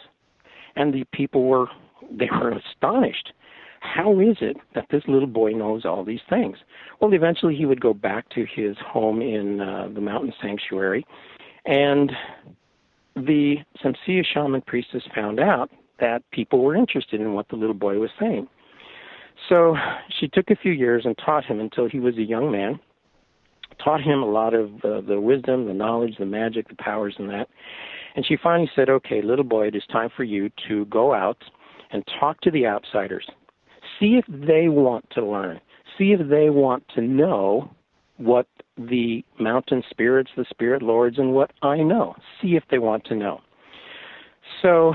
And the people were astonished. How is it that this little boy knows all these things? Well, eventually he would go back to his home in the mountain sanctuary, and the Semsia shaman priestess found out that people were interested in what the little boy was saying. So she took a few years and taught him until he was a young man, taught him a lot of the wisdom, the knowledge, the magic, the powers, and that. And she finally said, okay, little boy, it is time for you to go out and talk to the outsiders. See if they want to learn. See if they want to know what the mountain spirits, the spirit lords, and what I know. See if they want to know. So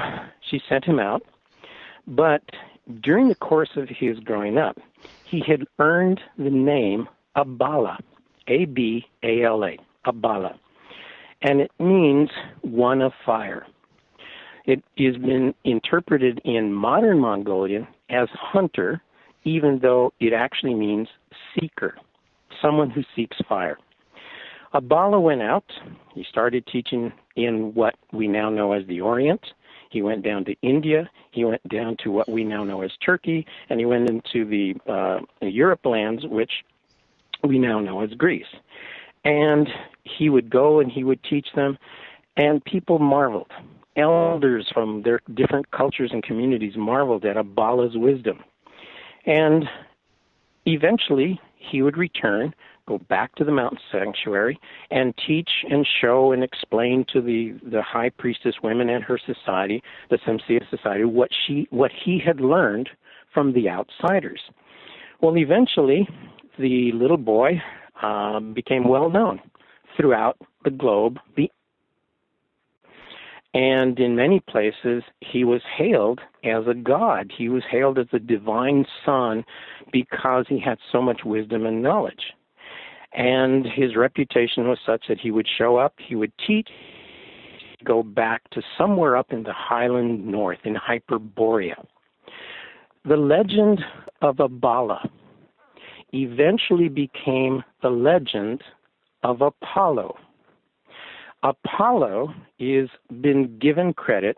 she sent him out, but during the course of his growing up, he had earned the name Abala, A-B-A-L-A, Abala, and it means one of fire. It has been interpreted in modern Mongolian as hunter, even though it actually means seeker, someone who seeks fire. Abala went out. He started teaching in what we now know as the Orient. He went down to India. He went down to what we now know as Turkey, and he went into the Europe lands, which we now know as Greece. And he would go and he would teach them, and people marveled. Elders from their different cultures and communities marveled at Abala's wisdom. And eventually, he would return, go back to the mountain sanctuary, and teach and show and explain to the high priestess women and her society, the Semsia society, what he had learned from the outsiders. Well, eventually, the little boy became well known throughout the globe, and in many places, he was hailed as a god. He was hailed as a divine son because he had so much wisdom and knowledge. And his reputation was such that he would show up, he would teach, go back to somewhere up in the highland north, in Hyperborea. The legend of Abala eventually became the legend of Apollo. Apollo is been given credit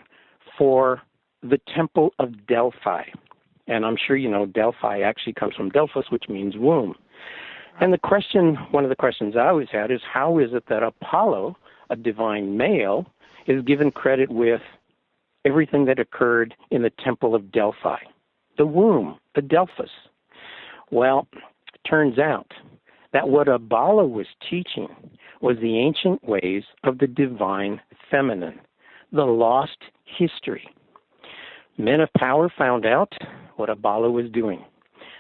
for the Temple of Delphi. And I'm sure you know Delphi actually comes from Delphos, which means womb. And one of the questions I always had is, how is it that Apollo, a divine male, is given credit with everything that occurred in the Temple of Delphi? The womb, the Delphos. Well, it turns out that what Abala was teaching was the ancient ways of the divine feminine, the lost history. Men of power found out what Abala was doing.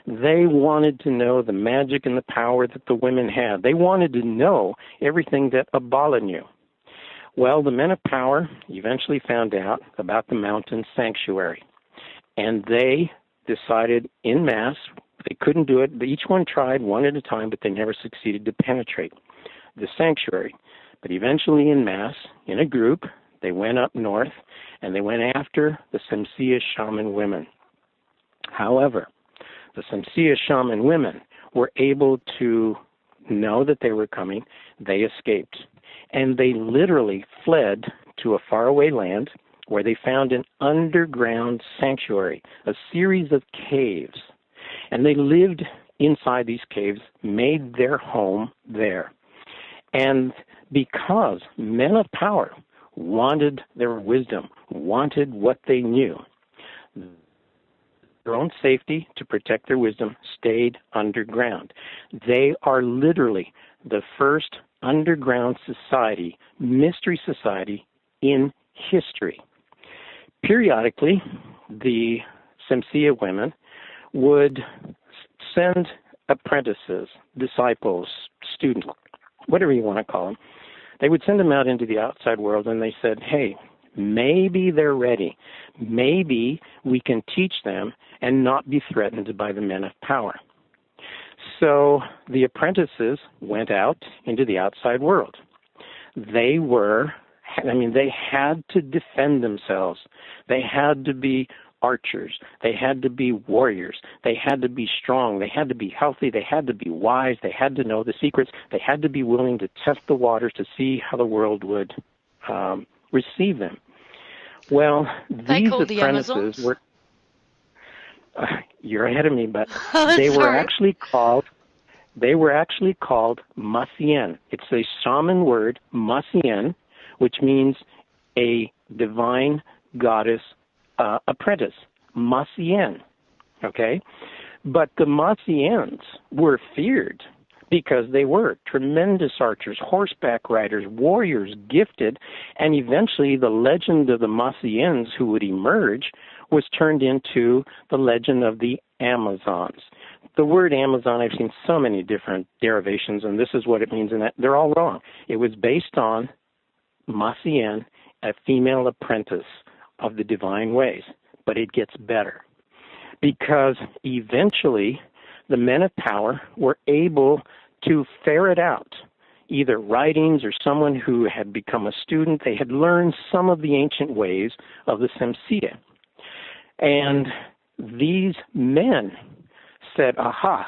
They wanted to know the magic and the power that the women had. They wanted to know everything that Abala knew. Well, the men of power eventually found out about the mountain sanctuary, and they decided en masse, they couldn't do it. Each one tried one at a time, but they never succeeded to penetrate the sanctuary. But eventually, en masse, in a group, they went up north, and they went after the Semsia shaman women. However, the Semsia shaman women were able to know that they were coming. They escaped. And they literally fled to a faraway land where they found an underground sanctuary, a series of caves. And they lived inside these caves, made their home there. And because men of power wanted their wisdom, wanted what they knew, their own safety to protect their wisdom stayed underground. They are literally the first underground society, mystery society in history. Periodically, the Semsia women would send apprentices, disciples, students, whatever you want to call them. They would send them out into the outside world, and they said, hey, maybe they're ready. Maybe we can teach them and not be threatened by the men of power. So the apprentices went out into the outside world. They had to defend themselves. They had to be archers. They had to be warriors. They had to be strong. They had to be healthy. They had to be wise. They had to know the secrets. They had to be willing to test the waters to see how the world would receive them. Well, They these called the apprentices Amazons? were, you're ahead of me, but Oh, they were sorry. actually called Masien. It's a shaman word, Masien, which means a divine goddess apprentice. Masien, okay? But the Masiens were feared because they were tremendous archers, horseback riders, warriors, gifted, and eventually the legend of the Masiens who would emerge was turned into the legend of the Amazons. The word Amazon, I've seen so many different derivations, and this is what it means, and that they're all wrong. It was based on Masien, a female apprentice of the divine ways, but it gets better because eventually the men of power were able to ferret out either writings or someone who had become a student. They had learned some of the ancient ways of the Semsia. And these men said, aha,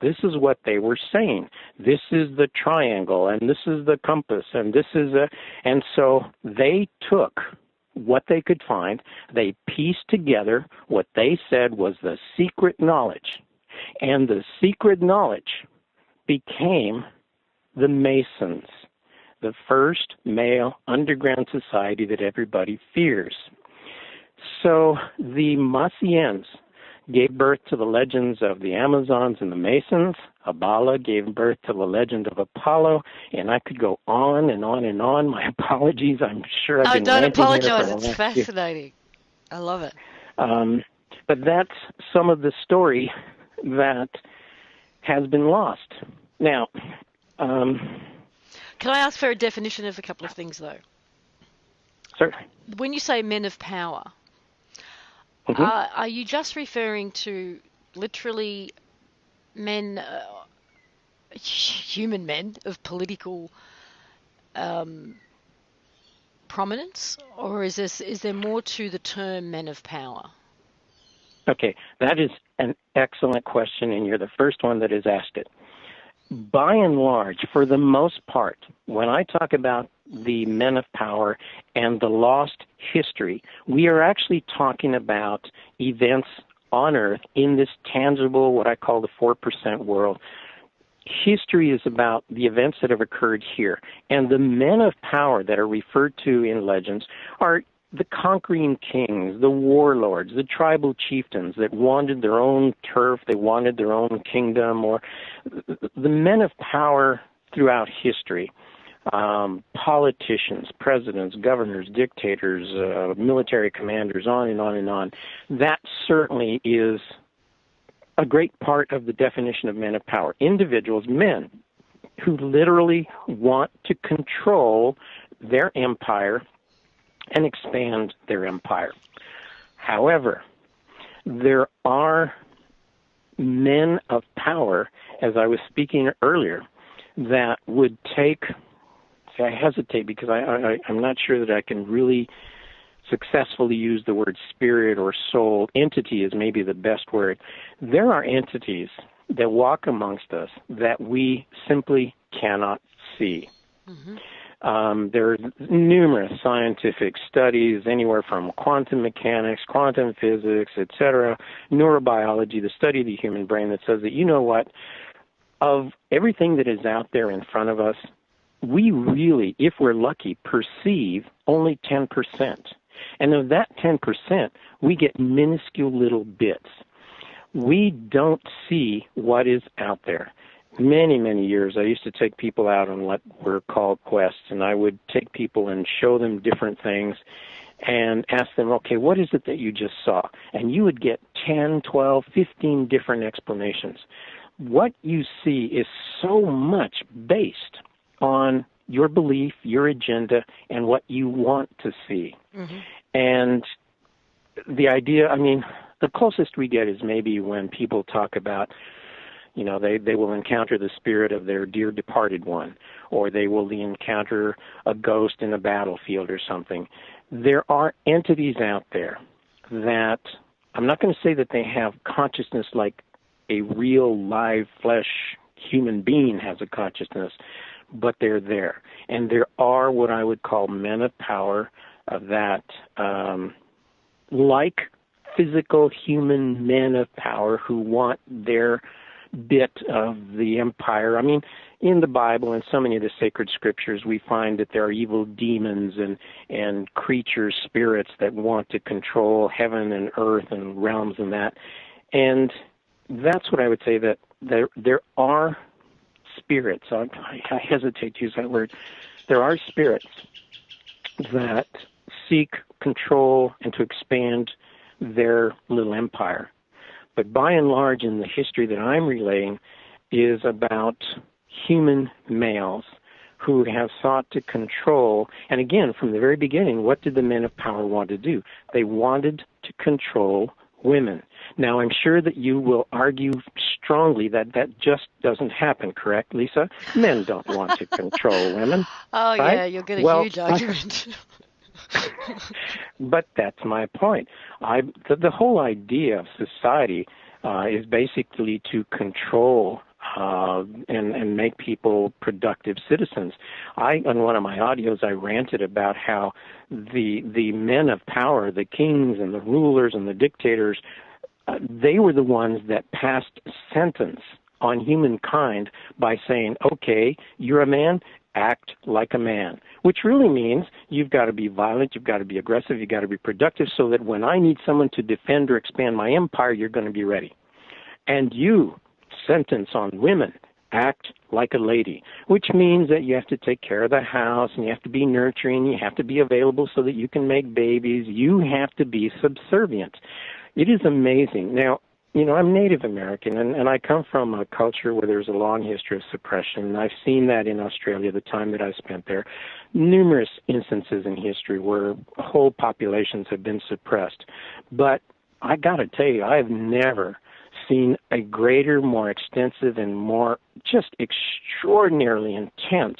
this is what they were saying. This is the triangle, and this is the compass, and this is a... And so they took what they could find. They pieced together what they said was the secret knowledge. And the secret knowledge became the Masons, the first male underground society that everybody fears. So the Masiens gave birth to the legends of the Amazons and the Masons. Abala gave birth to the legend of Apollo, and I could go on and on and on. My apologies. I'm sure I've No, been don't ranting here apologize. for a It's while. fascinating. I love it. But that's some of the story that has been lost. Now, Can I ask for a definition of a couple of things, though? certainly. When you say men of power, Mm-hmm. are you just referring to literally men, human men of political prominence, or is there more to the term men of power? Okay, that is an excellent question, and you're the first one that has asked it. By and large, for the most part, when I talk about the men of power and the lost history, we are actually talking about events on Earth in this tangible, what I call the 4% world. History is about the events that have occurred here. And the men of power that are referred to in legends are the conquering kings, the warlords, the tribal chieftains that wanted their own turf, they wanted their own kingdom, or the men of power throughout history. Politicians, presidents, governors, dictators, military commanders, on and on and on. That certainly is a great part of the definition of men of power. Individuals, men, who literally want to control their empire and expand their empire. However, there are men of power, as I was speaking earlier, that would take, see, I hesitate because I'm not sure that I can really successfully use the word spirit or soul. Entity is maybe the best word. There are entities that walk amongst us that we simply cannot see. Mm-hmm. There are numerous scientific studies, anywhere from quantum mechanics, quantum physics, etc., neurobiology, the study of the human brain, that says that, you know what, of everything that is out there in front of us, we really, if we're lucky, perceive only 10%. And of that 10%, we get minuscule little bits. We don't see what is out there. Many, many years, I used to take people out on what were called quests, and I would take people and show them different things and ask them, okay, what is it that you just saw? And you would get 10, 12, 15 different explanations. What you see is so much based on your belief, your agenda, and what you want to see. Mm-hmm. And the idea, I mean, the closest we get is maybe when people talk about, you know, they will encounter the spirit of their dear departed one, or they will encounter a ghost in a battlefield or something. There are entities out there that, I'm not going to say that they have consciousness like a real live flesh human being has a consciousness, but they're there. And there are what I would call men of power that, like physical human men of power who want their bit of the empire. I mean, in the Bible and so many of the sacred scriptures, we find that there are evil demons and creatures, spirits that want to control heaven and earth and realms and that. And that's what I would say, that there are spirits. I hesitate to use that word. There are spirits that seek control and to expand their little empire. But by and large, in the history that I'm relaying, is about human males who have sought to control. And again, from the very beginning, what did the men of power want to do? They wanted to control women. Now, I'm sure that you will argue strongly that that just doesn't happen, correct, Lisa? Men don't want to control women. Oh, right? yeah, you'll get a huge argument. But that's my point. The whole idea of society is basically to control and make people productive citizens. On one of my audios, I ranted about how the men of power, the kings and the rulers and the dictators, they were the ones that passed sentence on humankind by saying, okay, you're a man, act like a man, which really means you've got to be violent, you've got to be aggressive, you've got to be productive, so that when I need someone to defend or expand my empire, you're going to be ready. And you, sentence on women, act like a lady, which means that you have to take care of the house, and you have to be nurturing, you have to be available so that you can make babies, you have to be subservient. It is amazing. Now, you know, I'm Native American, and I come from a culture where there's a long history of suppression, and I've seen that in Australia, the time that I spent there. Numerous instances in history where whole populations have been suppressed. But I got to tell you, I have never seen a greater, more extensive, and more just extraordinarily intense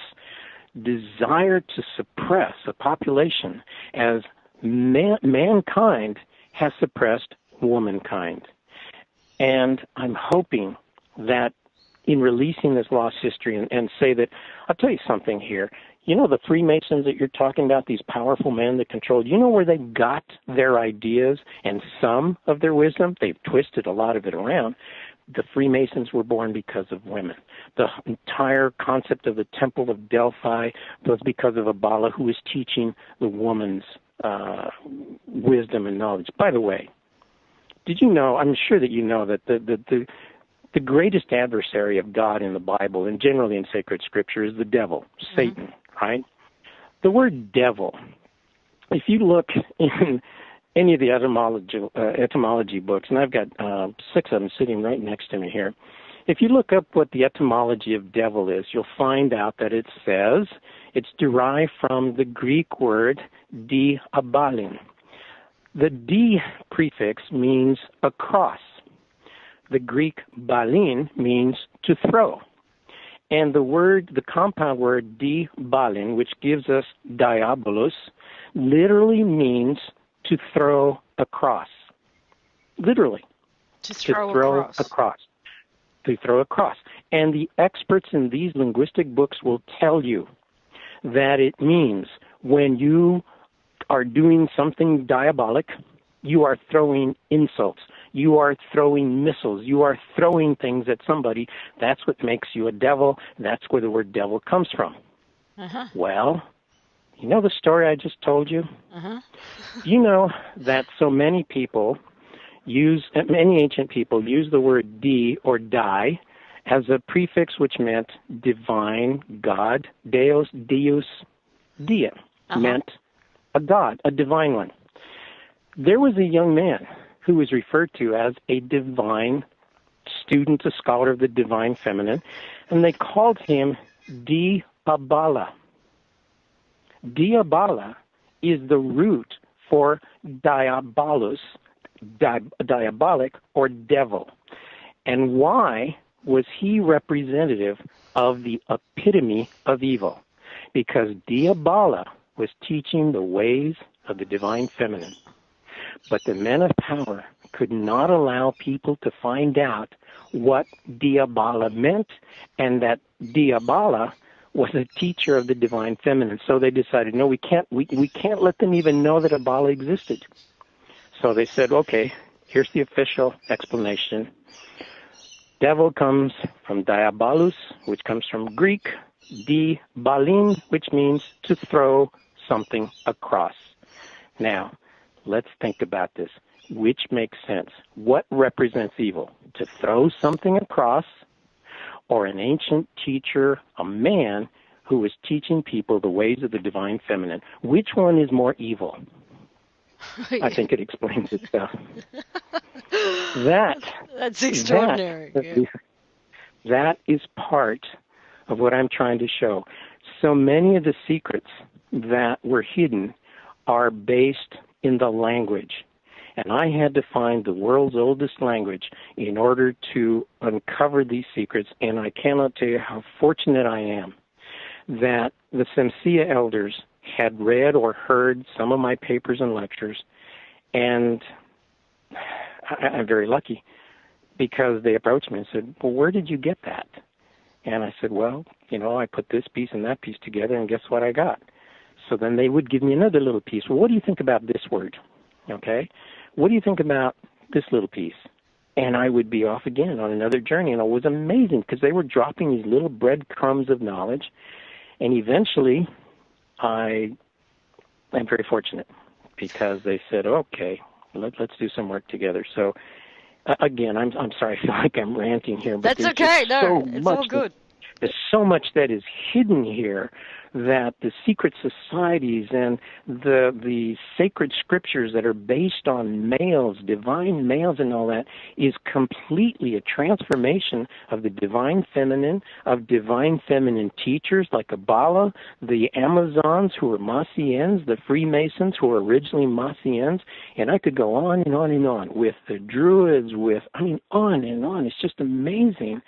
desire to suppress a population as mankind has suppressed womankind. And I'm hoping that in releasing this lost history and say that, I'll tell you something here. You know, the Freemasons that you're talking about, these powerful men that control, you know where they got their ideas and some of their wisdom? They've twisted a lot of it around. The Freemasons were born because of women. The entire concept of the Temple of Delphi was because of Abala, who was teaching the woman's wisdom and knowledge. By the way, did you know, I'm sure that you know that the greatest adversary of God in the Bible and generally in sacred scripture is the devil, Satan, right? The word devil, if you look in any of the etymology books, and I've got 6 of them sitting right next to me here, if you look up what the etymology of devil is, you'll find out that it says it's derived from the Greek word diabalin. The D prefix means across. The Greek balin means to throw. And the compound word diabalin, which gives us diabolos, literally means to throw across. Literally. To throw across. To throw across. And the experts in these linguistic books will tell you that it means when you are doing something diabolic, you are throwing insults, you are throwing missiles, you are throwing things at somebody. That's what makes you a devil. That's where the word devil comes from. Well, you know the story I just told you? You know that so many people many ancient people use the word di or die as a prefix which meant divine, God, Deus, dia, meant a God, a divine one. There was a young man who was referred to as a divine student, a scholar of the divine feminine, and they called him Diabala. Diabala is the root for diabolus, diabolic or devil. And why was he representative of the epitome of evil? Because Diabala was teaching the ways of the divine feminine. But the men of power could not allow people to find out what Diabala meant, and that Diabala was a teacher of the divine feminine. So they decided, no, we can't let them even know that Abala existed. So they said, okay, here's the official explanation. Devil comes from diabolus, which comes from Greek, di balin, which means to throw something across. Now, let's think about this. Which makes sense? What represents evil? To throw something across, or an ancient teacher, a man who was teaching people the ways of the divine feminine? Which one is more evil? I think it explains itself. That's extraordinary. That is part of what I'm trying to show. So many of the secrets that were hidden are based in the language. And I had to find the world's oldest language in order to uncover these secrets. And I cannot tell you how fortunate I am that the Semsia elders had read or heard some of my papers and lectures. And I'm very lucky because they approached me and said, well, where did you get that? And I said, well, I put this piece and that piece together, and guess what I got? So then they would give me another little piece. Well, what do you think about this word? Okay? What do you think about this little piece? And I would be off again on another journey, and it was amazing because they were dropping these little breadcrumbs of knowledge. And eventually, I'm very fortunate because they said, okay, let's do some work together. So, again, I'm sorry, I feel like I'm ranting here. But that's okay. No, it's all good. There's so much that is hidden here that the secret societies and the sacred scriptures that are based on males, divine males and all that, is completely a transformation of the divine feminine, of divine feminine teachers like Abala, the Amazons who were Macians, the Freemasons who were originally Macians, and I could go on and on and on with the Druids, on and on. It's just amazing.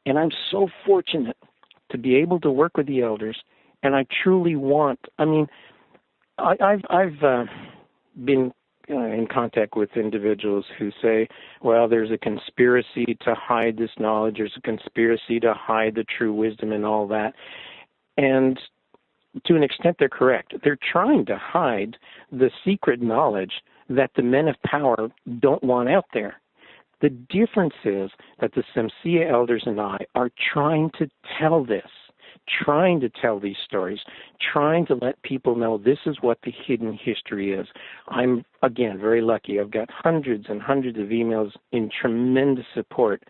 And I'm so fortunate to be able to work with the elders, and I truly want. I've been in contact with individuals who say, well, there's a conspiracy to hide this knowledge, there's a conspiracy to hide the true wisdom and all that. And to an extent, they're correct. They're trying to hide the secret knowledge that the men of power don't want out there. The difference is that the Semsia elders and I are trying to tell this, trying to tell these stories, trying to let people know this is what the hidden history is. I'm, again, very lucky. I've got hundreds and hundreds of emails in tremendous support,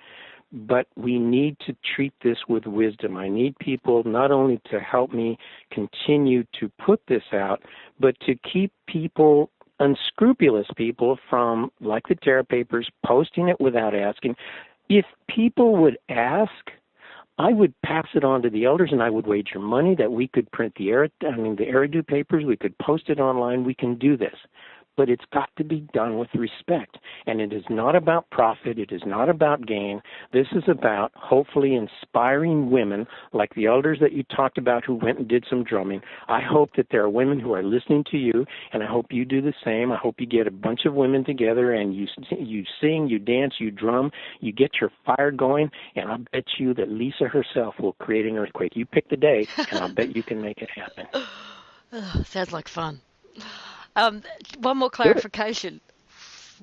but we need to treat this with wisdom. I need people not only to help me continue to put this out, but to keep people, unscrupulous people, from, like the Terra Papers, posting it without asking. If people would ask, I would pass it on to the elders, and I would wager money that we could print the Eridu papers, we could post it online, we can do this. But it's got to be done with respect. And it is not about profit. It is not about gain. This is about hopefully inspiring women like the elders that you talked about who went and did some drumming. I hope that there are women who are listening to you, and I hope you do the same. I hope you get a bunch of women together and you sing, you dance, you drum, you get your fire going, and I'll bet you that Lisa herself will create an earthquake. You pick the day, and I'll bet you can make it happen. Sounds like fun. One more clarification.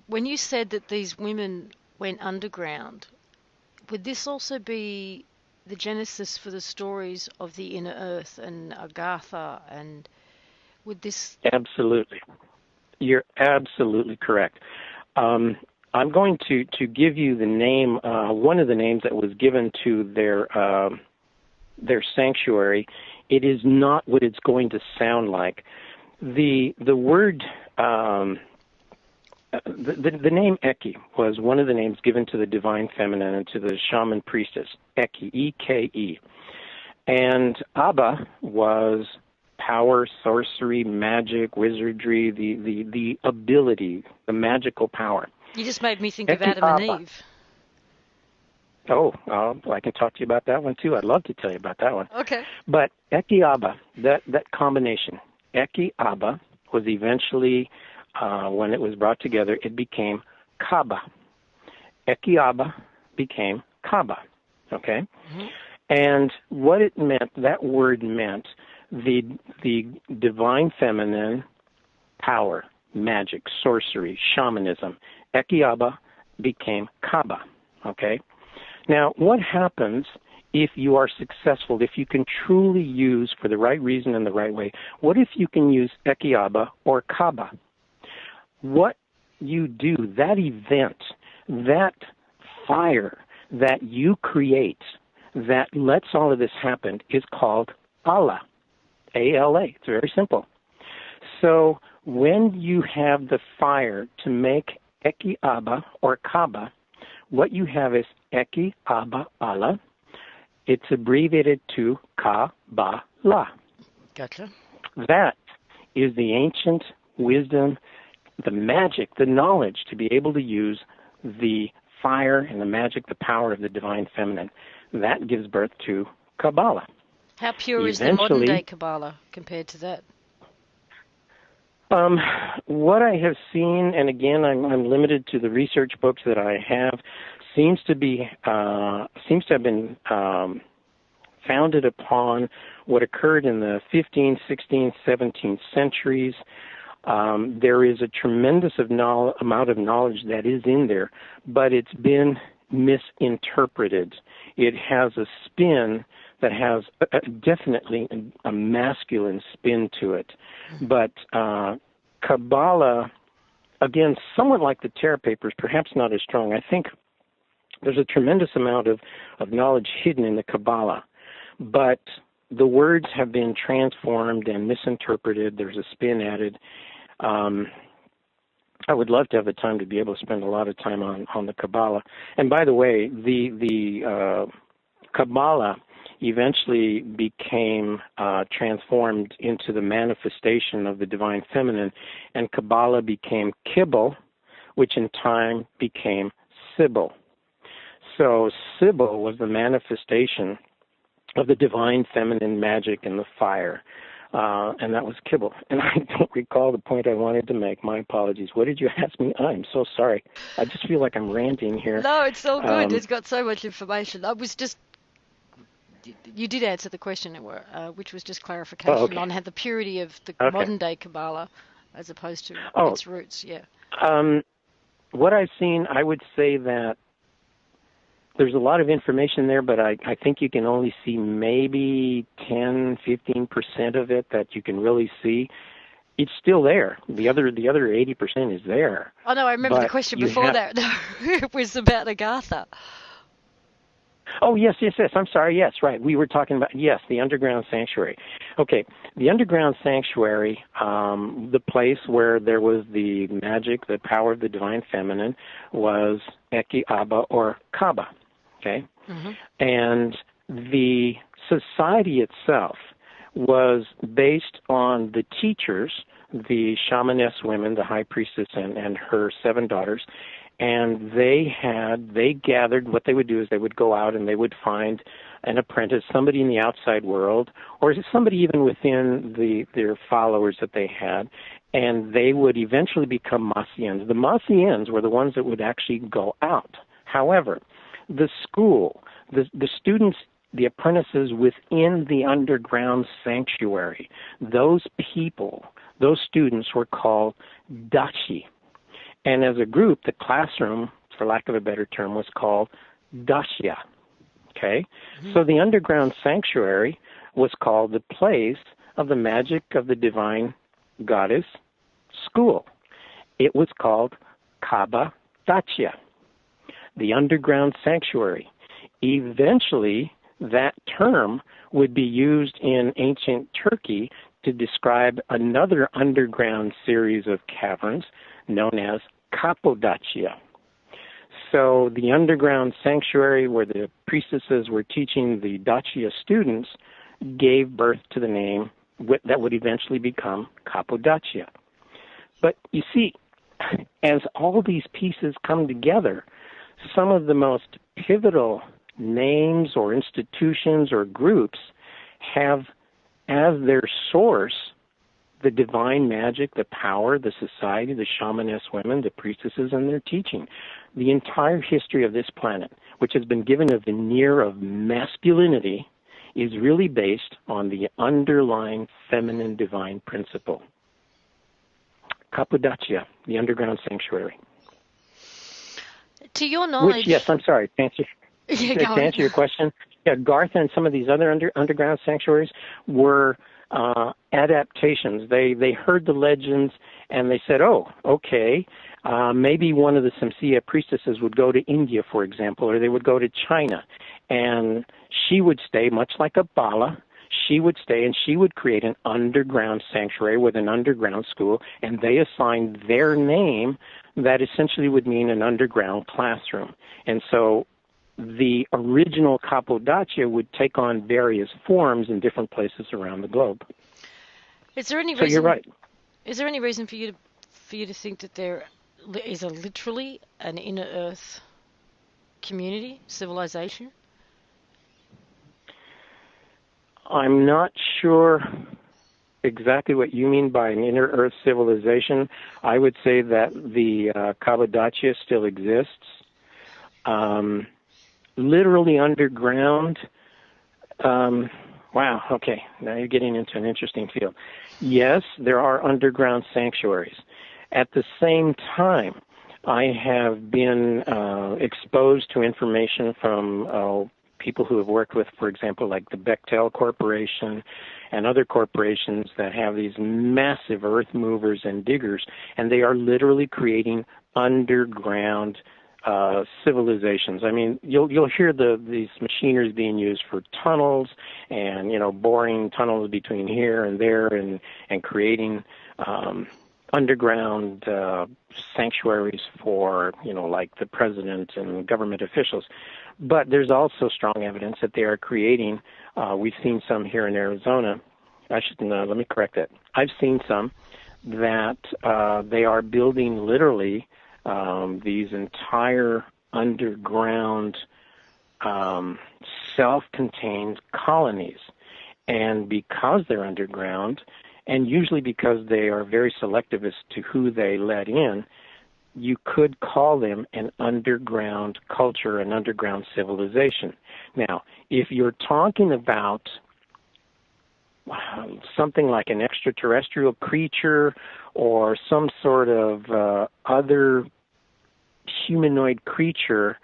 When you said that these women went underground, would this also be the genesis for the stories of the Inner Earth and Agartha? And would this... Absolutely. You're absolutely correct. I'm going to give you the name, one of the names that was given to their sanctuary. It is not what it's going to sound like. The word, the name Eke was one of the names given to the divine feminine and to the shaman priestess, Eke, E-K-E. And Abba was power, sorcery, magic, wizardry, the ability, the magical power. You just made me think of Adam and Eve. Oh, I can talk to you about that one too. I'd love to tell you about that one. Okay. But Eke Abba, that combination, Eke Abba, was eventually, when it was brought together, it became Kaaba. Eke Abba became Kaaba, okay? Mm-hmm. And what it meant, that word meant the divine feminine power, magic, sorcery, shamanism. Ekiaba became Kaba, okay? Now, what happens if you are successful, if you can truly use, for the right reason and the right way, what if you can use Ekiaba or Kaba? What you do, that event, that fire that you create that lets all of this happen is called Allah, A-L-A. It's very simple. So when you have the fire to make Ekiaba or Kaba, what you have is Ekiaba Allah. It's abbreviated to Kabbalah. Gotcha. That is the ancient wisdom, the magic, the knowledge to be able to use the fire and the magic, the power of the divine feminine. That gives birth to Kabbalah. How pure is the modern day Kabbalah compared to that? What I have seen, and again, I'm limited to the research books that I have, seems to have been founded upon what occurred in the 15th, 16th, 17th centuries. There is a tremendous amount of knowledge that is in there, but it's been misinterpreted. It has a spin that has definitely a masculine spin to it. But Kabbalah, again, somewhat like the Terra Papers, perhaps not as strong. I think there's a tremendous amount of knowledge hidden in the Kabbalah, but the words have been transformed and misinterpreted. There's a spin added. I would love to have the time to be able to spend a lot of time on the Kabbalah. And by the way, the Kabbalah eventually became transformed into the manifestation of the divine feminine, and Kabbalah became Kibble, which in time became Sybil. So Sybil was the manifestation of the divine feminine magic and the fire. And that was Kibble. And I don't recall the point I wanted to make. My apologies. What did you ask me? I'm so sorry. I just feel like I'm ranting here. No, it's all good. It's got so much information. I was just... You did answer the question, which was just clarification on how the purity of the modern-day Kabbalah as opposed to its roots, yeah. What I've seen, I would say that there's a lot of information there, but I think you can only see maybe 10, 15% of it that you can really see. It's still there. The other 80% is there. Oh, no, I remember the question before that. No, it was about Agartha. Oh, yes. I'm sorry. Yes, right. We were talking about, the underground sanctuary. Okay, the underground sanctuary, the place where there was the magic, the power of the divine feminine, was Ekiaba or Kaba. Okay? Mm-hmm. And the society itself was based on the teachers, the shamaness women, the high priestess and her 7 daughters, and they gathered. What they would do is they would go out and they would find an apprentice, somebody in the outside world, or somebody even within their followers that they had, and they would eventually become Masians. The Masians were the ones that would actually go out. However, the school, the students, the apprentices within the underground sanctuary, those people, those students were called dashi. And as a group, the classroom, for lack of a better term, was called Dashya. Okay? Mm-hmm. So the underground sanctuary was called the place of the magic of the divine goddess school. It was called Kaba Dachya, the underground sanctuary. Eventually, that term would be used in ancient Turkey to describe another underground series of caverns known as Kapodachia. So the underground sanctuary where the priestesses were teaching the Dachia students gave birth to the name that would eventually become Kapodachia. But you see, as all these pieces come together, some of the most pivotal names or institutions or groups have as their source the divine magic, the power, the society, the shamaness women, the priestesses, and their teaching. The entire history of this planet, which has been given a veneer of masculinity, is really based on the underlying feminine divine principle. Kapodakya, the underground sanctuary. To your knowledge... Which, yes, I'm sorry, to answer, to answer your question, yeah, Garth and some of these other underground sanctuaries were adaptations. They heard the legends and they said, oh, okay, maybe one of the Samsiya priestesses would go to India, for example, or they would go to China, and she would stay, much like a Bala, she would stay and she would create an underground sanctuary with an underground school, and they assigned their name that essentially would mean an underground classroom. And so the original Kapodakya would take on various forms in different places around the globe. Is there any reason? So you're right. Is there any reason for you to think that there is literally an inner Earth community, civilization? I'm not sure exactly what you mean by an inner Earth civilization. I would say that the Kapodakya still exists. Literally underground. Wow, okay, now you're getting into an interesting field. Yes, there are underground sanctuaries. At the same time, I have been exposed to information from people who have worked with, for example, like the Bechtel Corporation and other corporations that have these massive earth movers and diggers, and they are literally creating underground civilizations. I mean, you'll hear these machineries being used for tunnels and, boring tunnels between here and there and creating underground sanctuaries for, like the president and government officials. But there's also strong evidence that they are creating, we've seen some here in Arizona. Let me correct that. I've seen some that they are building literally these entire underground self-contained colonies. And because they're underground, and usually because they are very selective as to who they let in, you could call them an underground culture, an underground civilization. Now, if you're talking about something like an extraterrestrial creature or some sort of other humanoid creature.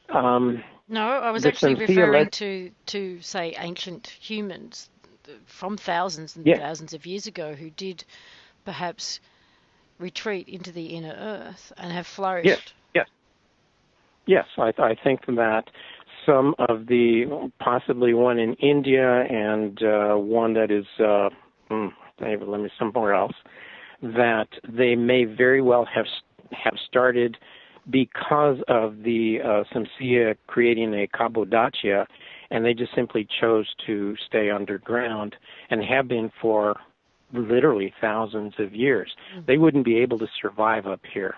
No, I was actually referring to, say, ancient humans from thousands and thousands of years ago who did perhaps retreat into the inner Earth and have flourished. Yes. I think that some of possibly one in India and one that is, somewhere else, that they may very well have started because of the Samsiya creating a Kapodakya, and they just simply chose to stay underground and have been for literally thousands of years. Mm-hmm. They wouldn't be able to survive up here.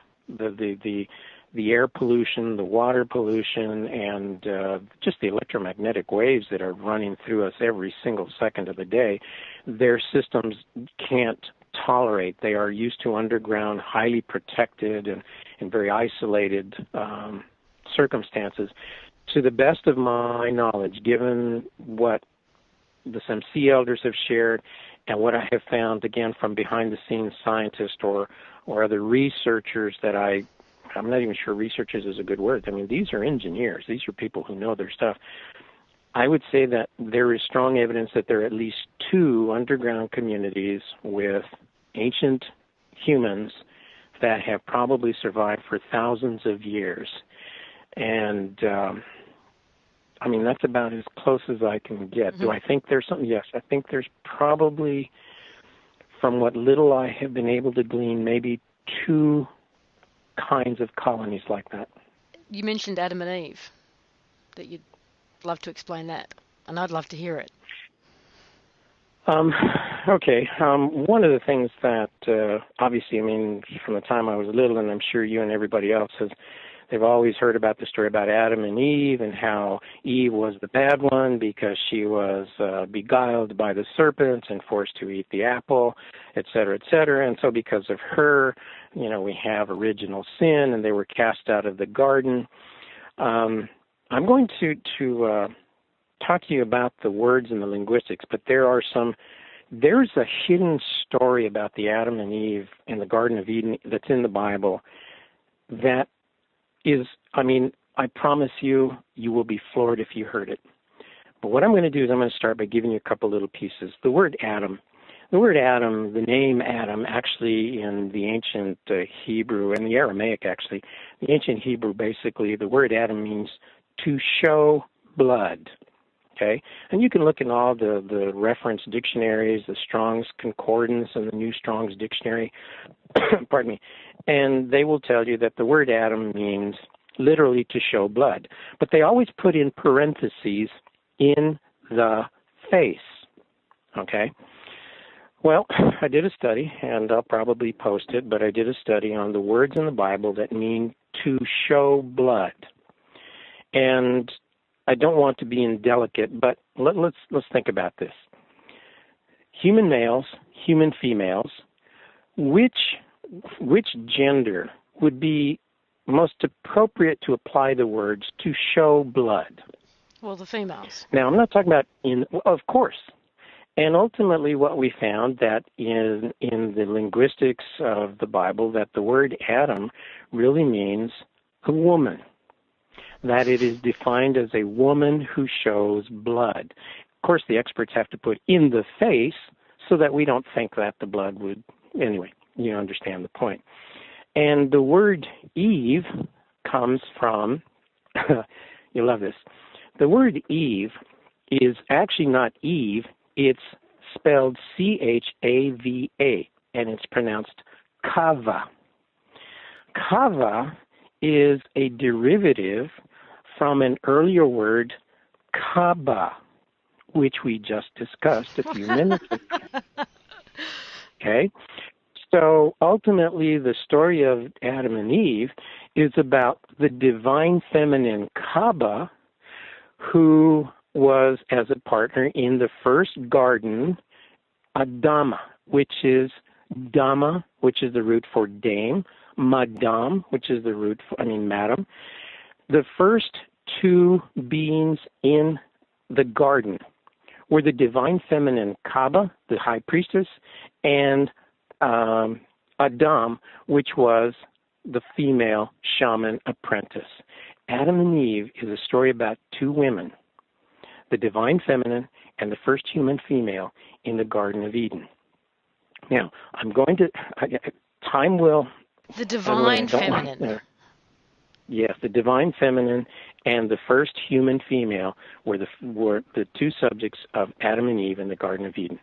The air pollution, the water pollution, and just the electromagnetic waves that are running through us every single second of the day, their systems can't tolerate. They are used to underground, highly protected and very isolated circumstances. To the best of my knowledge, given what the Samsiya elders have shared and what I have found, again, from behind-the-scenes scientists or other researchers that I'm not even sure researchers is a good word. I mean, these are engineers. These are people who know their stuff. I would say that there is strong evidence that there are at least 2 underground communities with ancient humans that have probably survived for thousands of years. And, that's about as close as I can get. Mm-hmm. Do I think there's something? Yes, I think there's probably, from what little I have been able to glean, maybe 2 kinds of colonies like that. You mentioned Adam and Eve, that you'd love to explain that, and I'd love to hear it. Okay. One of the things that, obviously, from the time I was little, and I'm sure you and everybody else they've always heard about the story about Adam and Eve and how Eve was the bad one because she was beguiled by the serpent and forced to eat the apple, et cetera, et cetera. And so because of her, we have original sin and they were cast out of the garden. I'm going to talk to you about the words and the linguistics, but there's a hidden story about the Adam and Eve in the Garden of Eden that's in the Bible that is, I promise you, you will be floored if you heard it. But what I'm going to do is I'm going to start by giving you a couple little pieces. The word Adam, the name Adam, actually in the ancient Hebrew, and the Aramaic actually, the ancient Hebrew, basically, the word Adam means to show blood. Okay? And you can look in all the reference dictionaries, the Strong's Concordance and the New Strong's Dictionary, pardon me, and they will tell you that the word Adam means literally to show blood. But they always put in parentheses in the face. Okay? Well, I did a study, and I'll probably post it, but I did a study on the words in the Bible that mean to show blood. And I don't want to be indelicate, but let's think about this. Human males, human females, which gender would be most appropriate to apply the words to show blood? Well, the females. Now, I'm not talking about of course. And ultimately what we found that in the linguistics of the Bible that the word Adam really means a woman. That it is defined as a woman who shows blood. Of course, the experts have to put in the face so that we don't think that the blood would... Anyway, you understand the point. And the word Eve comes from... you love this. The word Eve is actually not Eve. It's spelled C-H-A-V-A, and it's pronounced Kava. Kava is a derivative from an earlier word, Kaaba, which we just discussed a few minutes ago. Okay? So ultimately, the story of Adam and Eve is about the divine feminine Kaaba, who was as a partner in the first garden, Adama, which is Dama, which is the root for dame, Madam, which is the root for, madam. The first two beings in the garden were the divine feminine Kaaba, the high priestess, and Adam, which was the female shaman apprentice. Adam and Eve is a story about two women, the divine feminine and the first human female in the Garden of Eden. Now, I'm going to, time will... The divine feminine. Yes, the divine feminine and the first human female were the two subjects of Adam and Eve in the Garden of Eden.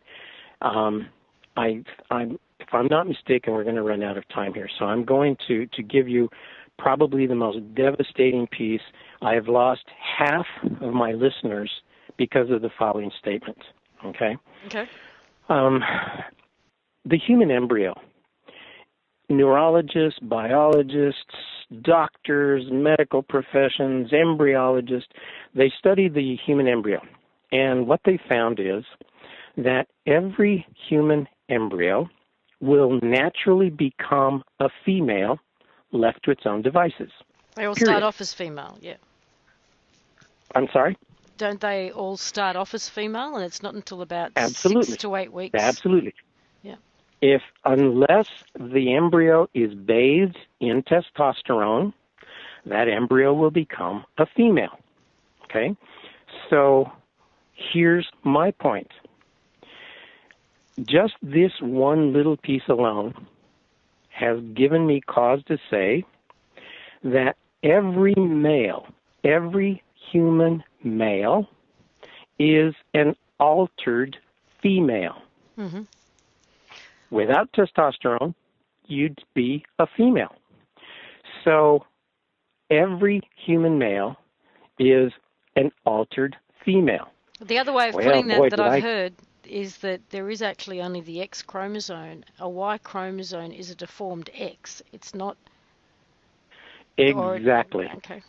If I'm not mistaken, we're going to run out of time here, so I'm going to give you probably the most devastating piece. I have lost half of my listeners because of the following statement. Okay? Okay. The human embryo. Neurologists, biologists, doctors, medical professions, embryologists, they study the human embryo. And what they found is that every human embryo will naturally become a female left to its own devices. They all start off as female, yeah. I'm sorry? Don't they all start off as female, and it's not until about Absolutely. 6 to 8 weeks? Absolutely. Yeah. Unless the embryo is bathed in testosterone, that embryo will become a female. Okay? So here's my point. Just this one little piece alone has given me cause to say that every male, every human male is an altered female. Mm-hmm. Without testosterone, you'd be a female. So every human male is an altered female. The other way of putting that I've heard is that there is actually only the X chromosome. A Y chromosome is a deformed X. It's not... Exactly. Okay.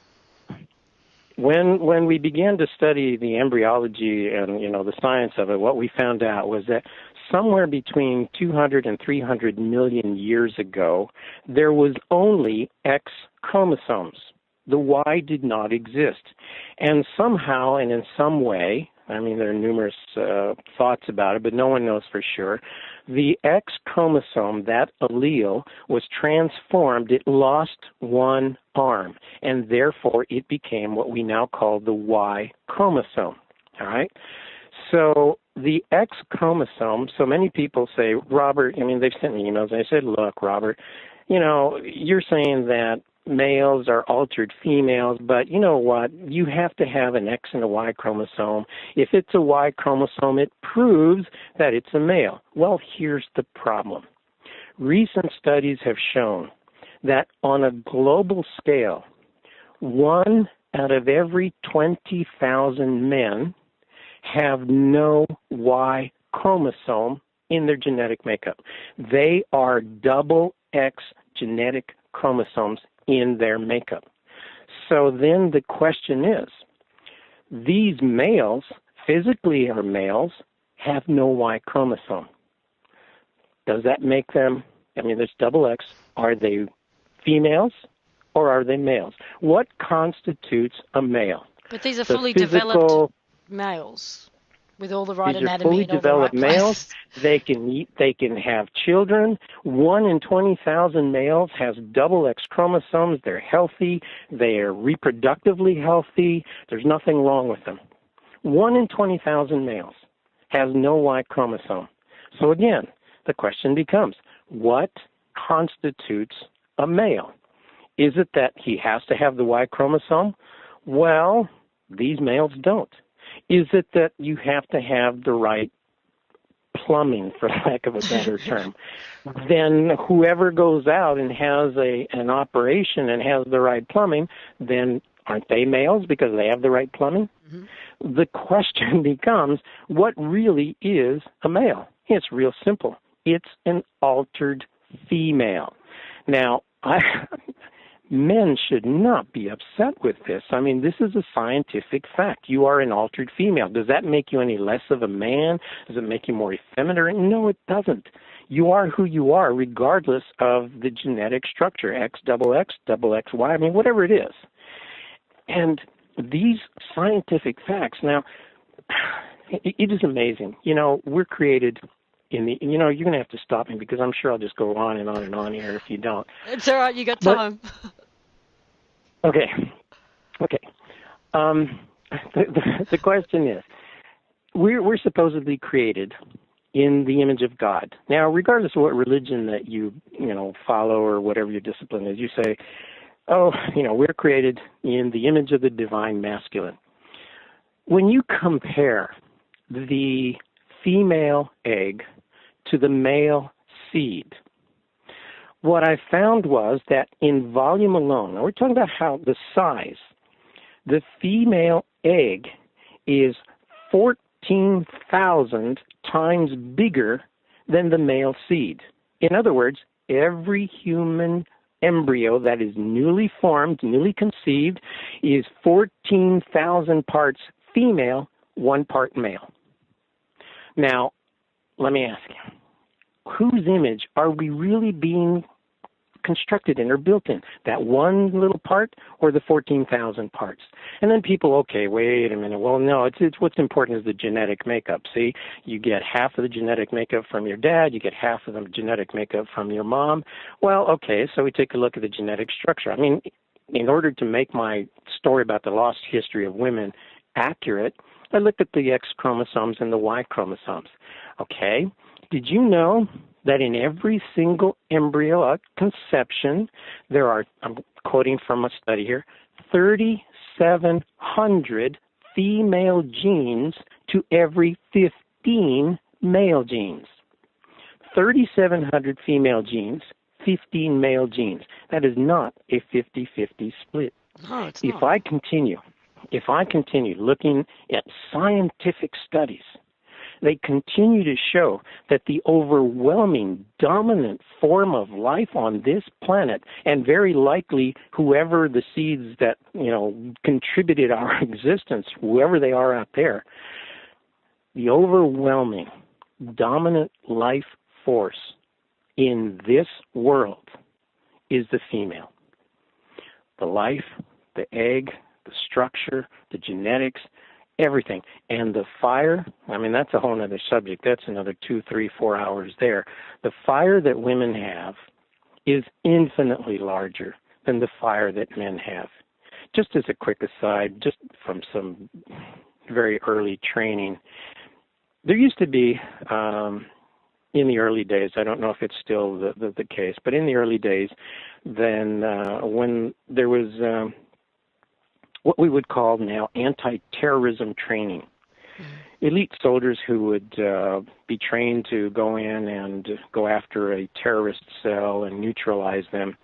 When we began to study the embryology and the science of it, what we found out was that somewhere between 200 and 300 million years ago, there was only X chromosomes. the Y did not exist. And somehow and in some way, I mean, there are numerous thoughts about it, but no one knows for sure, the X chromosome, that allele, was transformed. It lost one arm, and therefore it became what we now call the Y chromosome. All right? So the X chromosome, so many people say, Robert, I mean, they've sent me emails, and I said, look, Robert, you know, you're saying that males are altered females, but you know what? You have to have an X and a Y chromosome. If it's a Y chromosome, it proves that it's a male. Well, here's the problem. Recent studies have shown that on a global scale, 1 out of every 20,000 men have no Y chromosome in their genetic makeup. They are double X genetic chromosomes in their makeup. So then the question is, these males, physically are males, have no Y chromosome. Does that make them, I mean, there's double X, are they females or are they males? What constitutes a male? But these are fully developed males with all the right these anatomy are fully and all the right developed males. places. They can eat, they can have children. 1 in 20,000 males has double X chromosomes. They're healthy. They are reproductively healthy. There's nothing wrong with them. 1 in 20,000 males has no Y chromosome. So again, the question becomes, what constitutes a male? Is it that he has to have the Y chromosome? Well, these males don't. Is it that you have to have the right plumbing, for lack of a better term? Then whoever goes out and has an operation and has the right plumbing, then aren't they males because they have the right plumbing? Mm-hmm. The question becomes, what really is a male? It's real simple. It's an altered female. Now, men should not be upset with this. I mean, this is a scientific fact. You are an altered female. Does that make you any less of a man? Does it make you more effeminate? No, it doesn't. You are who you are, regardless of the genetic structure, X, double XY, I mean, whatever it is. And these scientific facts, now, it is amazing. You know, we're created in the, you know, you're going to have to stop me because I'm sure I'll just go on and on and on here if you don't. It's all right, you got time. Okay. The question is, we're supposedly created in the image of God. Now, regardless of what religion that you follow or whatever your discipline is, you say, oh, we're created in the image of the divine masculine. When you compare the female egg to the male seed, what I found was that in volume alone, now we're talking about how the size, the female egg is 14,000 times bigger than the male seed. In other words, every human embryo that is newly formed, newly conceived, is 14,000 parts female, 1 part male. Now, let me ask you, whose image are we really being constructed in or built in? That one little part or the 14,000 parts? And then people, okay, wait a minute. Well, no, it's what's important is the genetic makeup. See, you get half of the genetic makeup from your dad, you get half of the genetic makeup from your mom. Well, okay, so we take a look at the genetic structure. I mean, in order to make my story about the lost history of women accurate, I looked at the X chromosomes and the Y chromosomes. Okay, did you know that in every single embryo at conception, there are, I'm quoting from a study here, 3,700 female genes to every 15 male genes. 3,700 female genes, 15 male genes. That is not a 50-50 split. No, it's not. If I continue looking at scientific studies, they continue to show that the overwhelming dominant form of life on this planet, and very likely whoever the seeds that, contributed our existence, whoever they are out there, the overwhelming dominant life force in this world is the female. The life, the egg, the structure, the genetics, everything. And the fire, I mean, that's a whole other subject. That's another 2, 3, 4 hours there. The fire that women have is infinitely larger than the fire that men have. Just as a quick aside, just from some very early training, there used to be, in the early days, I don't know if it's still the case, but in the early days, then when there was what we would call now anti-terrorism training. Elite soldiers who would be trained to go in and go after a terrorist cell and neutralize them.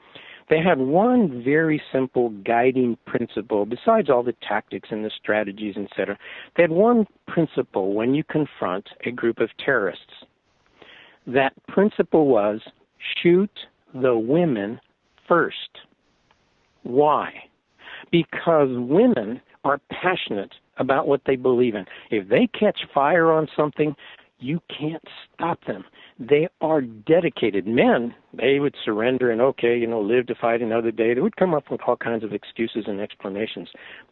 They had one very simple guiding principle, besides all the tactics and the strategies, etc. They had one principle when you confront a group of terrorists. That principle was shoot the women first. Why? Because women are passionate about what they believe in. If they catch fire on something, you can't stop them. They are dedicated. Men, they would surrender and, live to fight another day. They would come up with all kinds of excuses and explanations.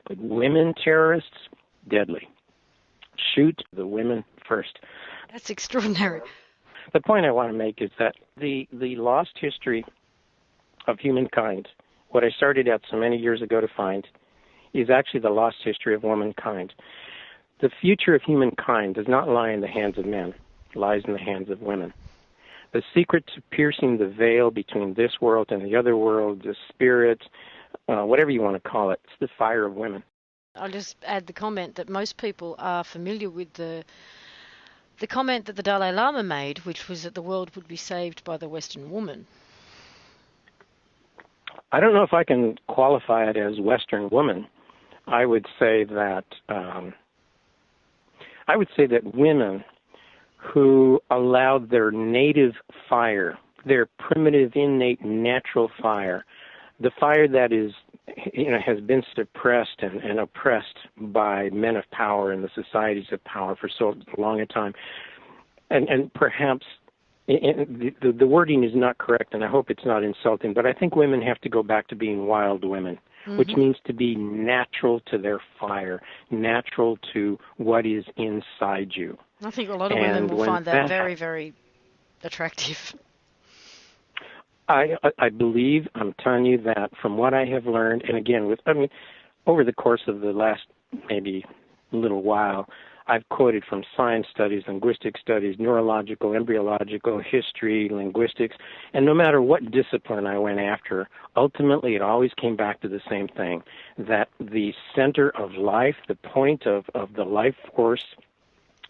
But women terrorists, deadly. Shoot the women first. That's extraordinary. The point I want to make is that the lost history of humankind, what I started out so many years ago to find, is actually the lost history of womankind. The future of humankind does not lie in the hands of men. It lies in the hands of women. The secret to piercing the veil between this world and the other world, the spirit, whatever you want to call it, it's the fire of women. I'll just add the comment that most people are familiar with the comment that the Dalai Lama made, which was that the world would be saved by the Western woman. I don't know if I can qualify it as Western woman. I would say that women who allowed their native fire, their primitive, innate, natural fire, the fire that is, has been suppressed and oppressed by men of power and the societies of power for so long a time, and perhaps the wording is not correct, and I hope it's not insulting, but I think women have to go back to being wild women, which means to be natural to their fire, natural to what is inside you. I think a lot of women will find that very, very attractive. I believe, I'm telling you that from what I have learned, and again, over the course of the last maybe little while, I've quoted from science studies, linguistic studies, neurological, embryological, history, linguistics, and no matter what discipline I went after, ultimately it always came back to the same thing, that the center of life, the point of the life force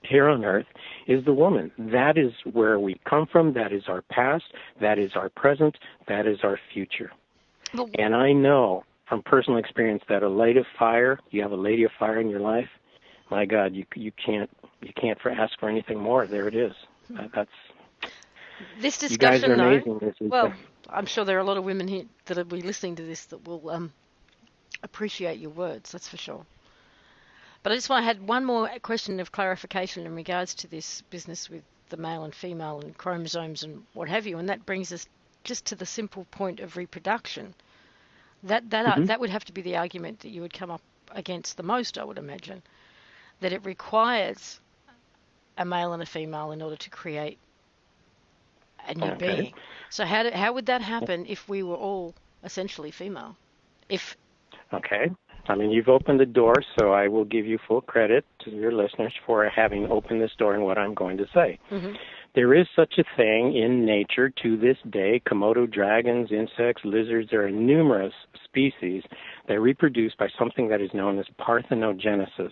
here on Earth is the woman. That is where we come from. That is our past. That is our present. That is our future. And I know from personal experience that you have a lady of fire in your life, my God, you can't ask for anything more. There it is. That's this discussion. You guys are amazing. Well, I'm sure there are a lot of women here that will be listening to this that will appreciate your words. That's for sure. But I had one more question of clarification in regards to this business with the male and female and chromosomes and what have you, and that brings us just to the simple point of reproduction. That would have to be the argument that you would come up against the most, I would imagine, that it requires a male and a female in order to create a new being. So how would that happen if we were all essentially female? Okay. I mean, you've opened the door, so I will give you full credit to your listeners for having opened this door in what I'm going to say. Mm-hmm. There is such a thing in nature to this day. Komodo dragons, insects, lizards, there are numerous species that reproduce by something that is known as parthenogenesis.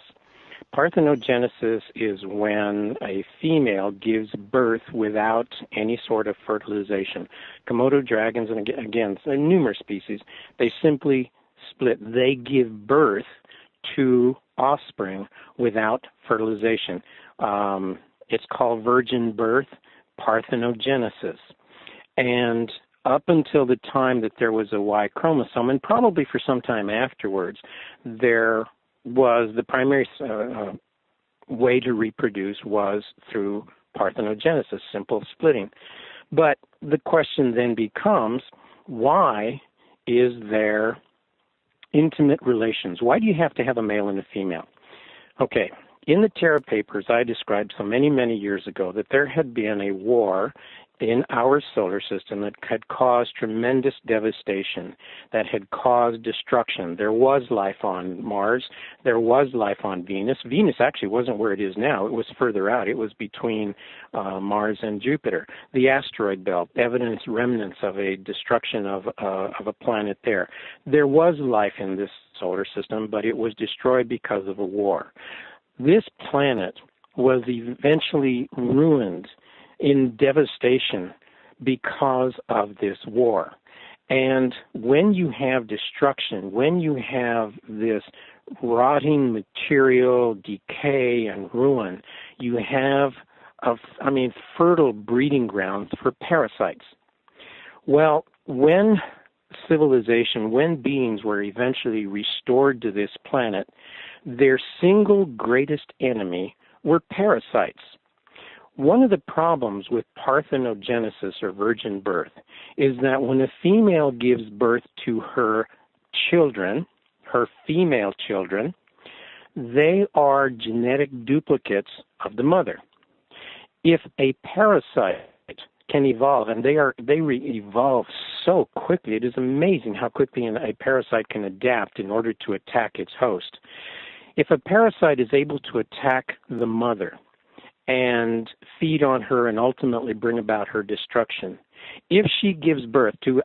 Parthenogenesis is when a female gives birth without any sort of fertilization. Komodo dragons, and again, there are numerous species, they simply split. They give birth to offspring without fertilization. It's called virgin birth, parthenogenesis. And up until the time that there was a Y chromosome, and probably for some time afterwards, there was the primary way to reproduce was through parthenogenesis, simple splitting. But the question then becomes, why is there intimate relations. Why do you have to have a male and a female? Okay, in the Terra Papers, I described so many, many years ago that there had been a war in our solar system that had caused tremendous devastation, that had caused destruction. There was life on Mars. There was life on Venus. Venus actually wasn't where it is now. It was further out. It was between Mars and Jupiter. The asteroid belt, evidence, remnants of a destruction of a planet there. There was life in this solar system, but it was destroyed because of a war. This planet was eventually ruined in devastation because of this war. And when you have destruction, when you have this rotting material, decay, and ruin, you have, fertile breeding grounds for parasites. Well, when civilization, when beings were eventually restored to this planet, their single greatest enemy were parasites. One of the problems with parthenogenesis, or virgin birth, is that when a female gives birth to her children, her female children, they are genetic duplicates of the mother. If a parasite can evolve, and they evolve so quickly, it is amazing how quickly a parasite can adapt in order to attack its host. If a parasite is able to attack the mother and feed on her and ultimately bring about her destruction, if she gives birth to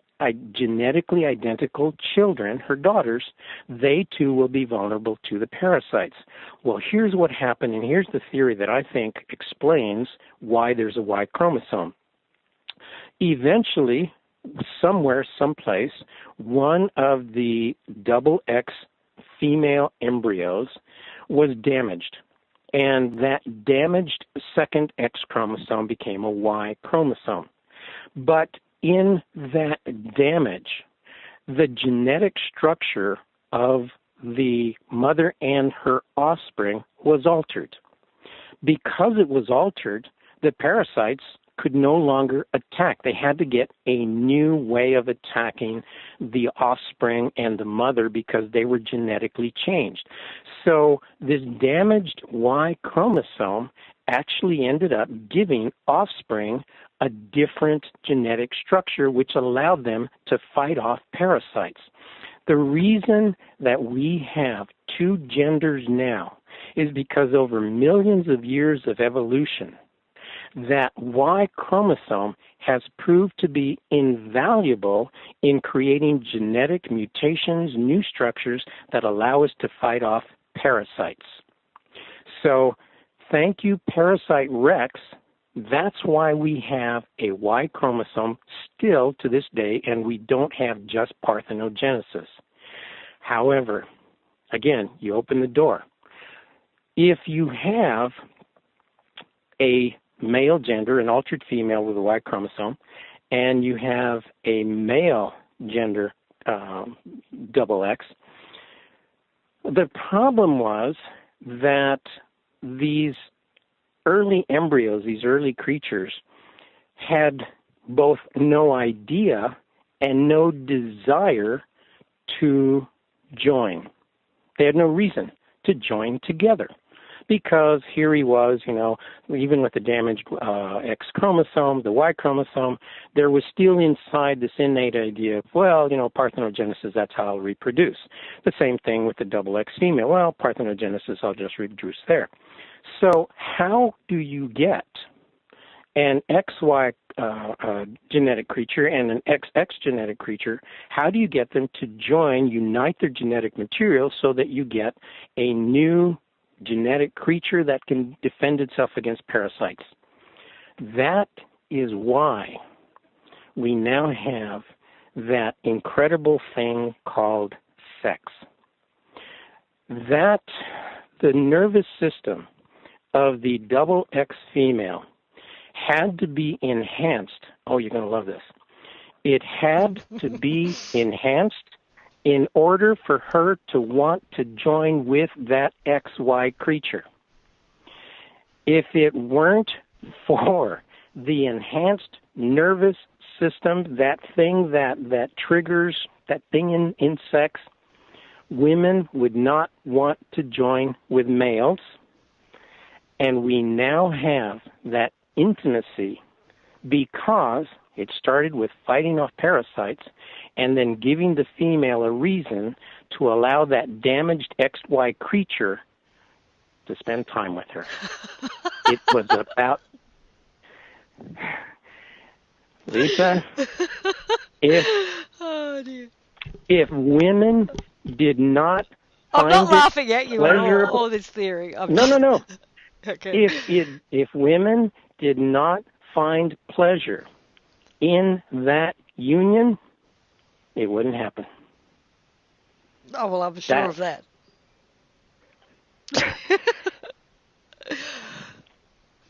genetically identical children, her daughters, they too will be vulnerable to the parasites. Well, here's what happened, and here's the theory that I think explains why there's a Y chromosome. Eventually, somewhere, someplace, one of the XX female embryos was damaged. And that damaged second X chromosome became a Y chromosome. But in that damage, the genetic structure of the mother and her offspring was altered. Because it was altered, the parasites could no longer attack. They had to get a new way of attacking the offspring and the mother because they were genetically changed. So this damaged Y chromosome actually ended up giving offspring a different genetic structure, which allowed them to fight off parasites. The reason that we have two genders now is because over millions of years of evolution, that Y chromosome has proved to be invaluable in creating genetic mutations, new structures that allow us to fight off parasites. So thank you, Parasite Rex. That's why we have a Y chromosome still to this day, and we don't have just parthenogenesis. However, again, you open the door. If you have a male gender, an altered female with a Y chromosome, and you have a male gender, XX, the problem was that these early embryos, these early creatures, had both no idea and no desire to join. They had no reason to join together. Because here he was, even with the damaged X chromosome, the Y chromosome, there was still inside this innate idea of, parthenogenesis, that's how I'll reproduce. The same thing with the XX female. Well, parthenogenesis, I'll just reproduce there. So how do you get an XY genetic creature and an XX genetic creature? How do you get them to join, unite their genetic material so that you get a new genetic creature that can defend itself against parasites? That is why we now have that incredible thing called sex. That the nervous system of the XX female had to be enhanced. Oh, you're going to love this. It had to be enhanced in order for her to want to join with that XY creature. If it weren't for the enhanced nervous system, that thing that triggers, that thing in sex, women would not want to join with males, and we now have that intimacy because it started with fighting off parasites and then giving the female a reason to allow that damaged XY creature to spend time with her. It was about, Lisa, Oh dear. if women did not I'm not find it laughing at you at pleasurable, all this theory. no. Okay. If women did not find pleasure in that union, it wouldn't happen. Oh, well, I'm sure of that.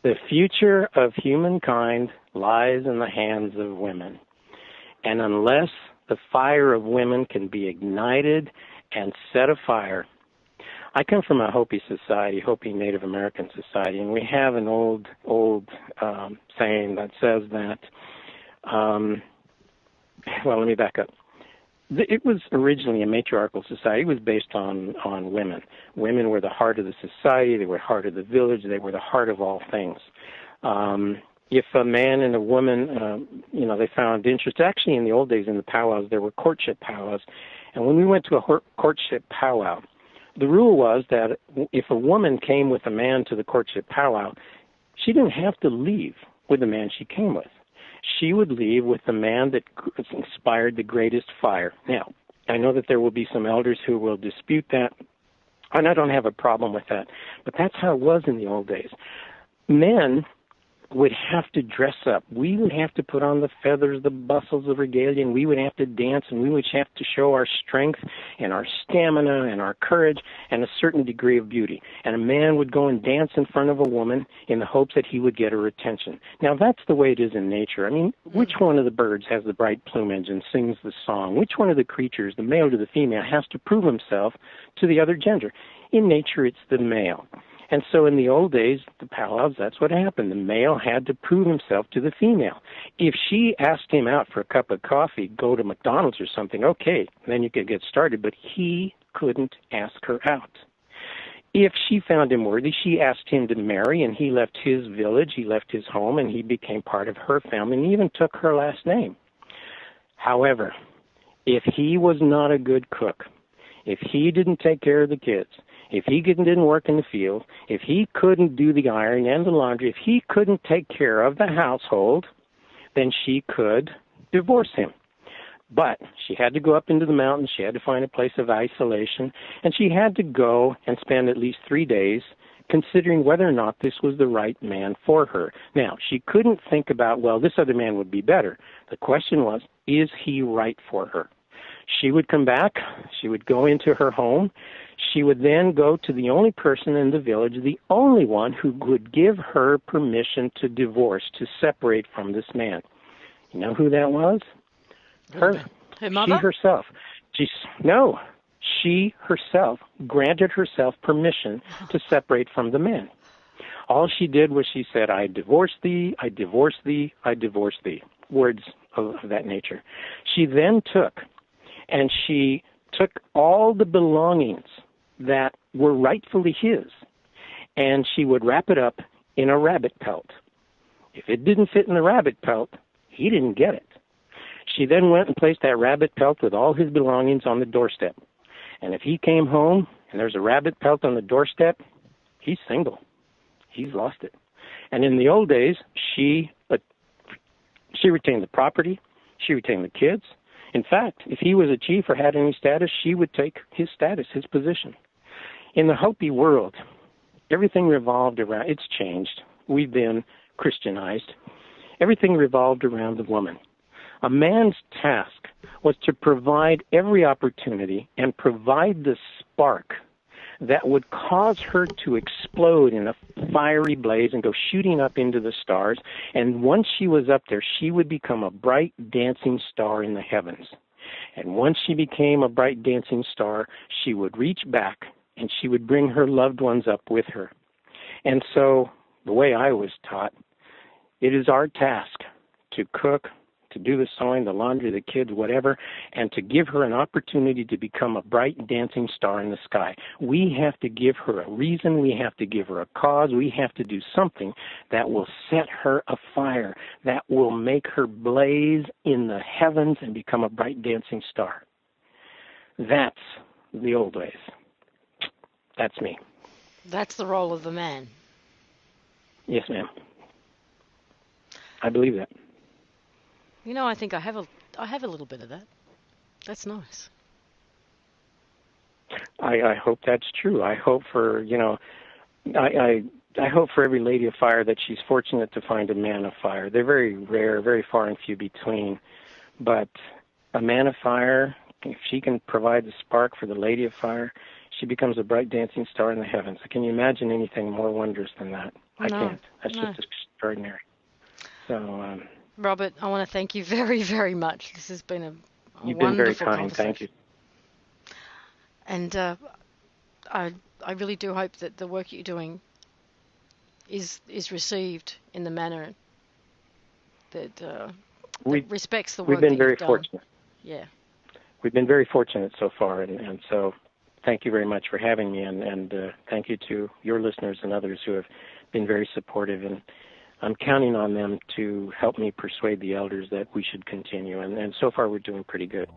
The future of humankind lies in the hands of women. And unless the fire of women can be ignited and set afire. I come from a Hopi society, Hopi Native American society, and we have an old saying that says that, well, let me back up. It was originally a matriarchal society. It was based on women. Women were the heart of the society. They were the heart of the village. They were the heart of all things. If a man and a woman, they found interest. Actually, in the old days, in the powwows, there were courtship powwows. And when we went to a courtship powwow, the rule was that if a woman came with a man to the courtship powwow, she didn't have to leave with the man she came with. She would leave with the man that inspired the greatest fire. Now, I know that there will be some elders who will dispute that, and I don't have a problem with that, but that's how it was in the old days. Men would have to dress up. We would have to put on the feathers, the bustles of regalia, and we would have to dance, and we would have to show our strength and our stamina and our courage and a certain degree of beauty. And a man would go and dance in front of a woman in the hopes that he would get her attention. Now, that's the way it is in nature. I mean, which one of the birds has the bright plumage and sings the song? Which one of the creatures, the male to the female, has to prove himself to the other gender? In nature, it's the male. And so in the old days, the powwows, that's what happened. The male had to prove himself to the female. If she asked him out for a cup of coffee, go to McDonald's or something, okay, then you could get started, but he couldn't ask her out. If she found him worthy, she asked him to marry, and he left his village, he left his home, and he became part of her family, and even took her last name. However, if he was not a good cook, if he didn't take care of the kids, if he didn't work in the field, if he couldn't do the iron and the laundry, if he couldn't take care of the household, then she could divorce him. But she had to go up into the mountains, she had to find a place of isolation, and she had to go and spend at least 3 days considering whether or not this was the right man for her. Now, she couldn't think about, well, this other man would be better. The question was, is he right for her? She would come back, she would go into her home, she would then go to the only person in the village, the only one who would give her permission to divorce, to separate from this man. You know who that was? Her. Her mother? She herself. She herself granted herself permission to separate from the man. All she did was she said, I divorce thee, I divorce thee, I divorce thee. Words of that nature. She then took all the belongings that were rightfully his, and she would wrap it up in a rabbit pelt. If it didn't fit in the rabbit pelt, he didn't get it. She then went and placed that rabbit pelt with all his belongings on the doorstep. And if he came home and there's a rabbit pelt on the doorstep, he's single. He's lost it. And in the old days, she retained the property, she retained the kids. In fact, if he was a chief or had any status, she would take his status, his position. In the Hopi world, everything revolved around, it's changed. We've been Christianized. Everything revolved around the woman. A man's task was to provide every opportunity and provide the spark that would cause her to explode in a fiery blaze and go shooting up into the stars. And once she was up there, she would become a bright dancing star in the heavens. And once she became a bright dancing star, she would reach back and she would bring her loved ones up with her. And so, the way I was taught, it is our task to cook, to do the sewing, the laundry, the kids, whatever, and to give her an opportunity to become a bright dancing star in the sky. We have to give her a reason. We have to give her a cause. We have to do something that will set her afire, that will make her blaze in the heavens and become a bright dancing star. That's the old ways. That's me. That's the role of the man. Yes, ma'am. I believe that. You know, I think I have a little bit of that. That's nice. I hope that's true. I hope for, I hope for every lady of fire that she's fortunate to find a man of fire. They're very rare, very far and few between. But a man of fire, if she can provide the spark for the lady of fire, she becomes a bright dancing star in the heavens. Can you imagine anything more wonderful than that? I can't. That's just extraordinary. So, Robert, I want to thank you very, very much. This has been a you've been very wonderful kind. conversation. Thank you. And I really do hope that the work you're doing is received in the manner that, that respects the work that you've done. We've been very fortunate. Yeah. We've been very fortunate so far, and so thank you very much for having me, and thank you to your listeners and others who have been very supportive, and I'm counting on them to help me persuade the elders that we should continue, and so far we're doing pretty good.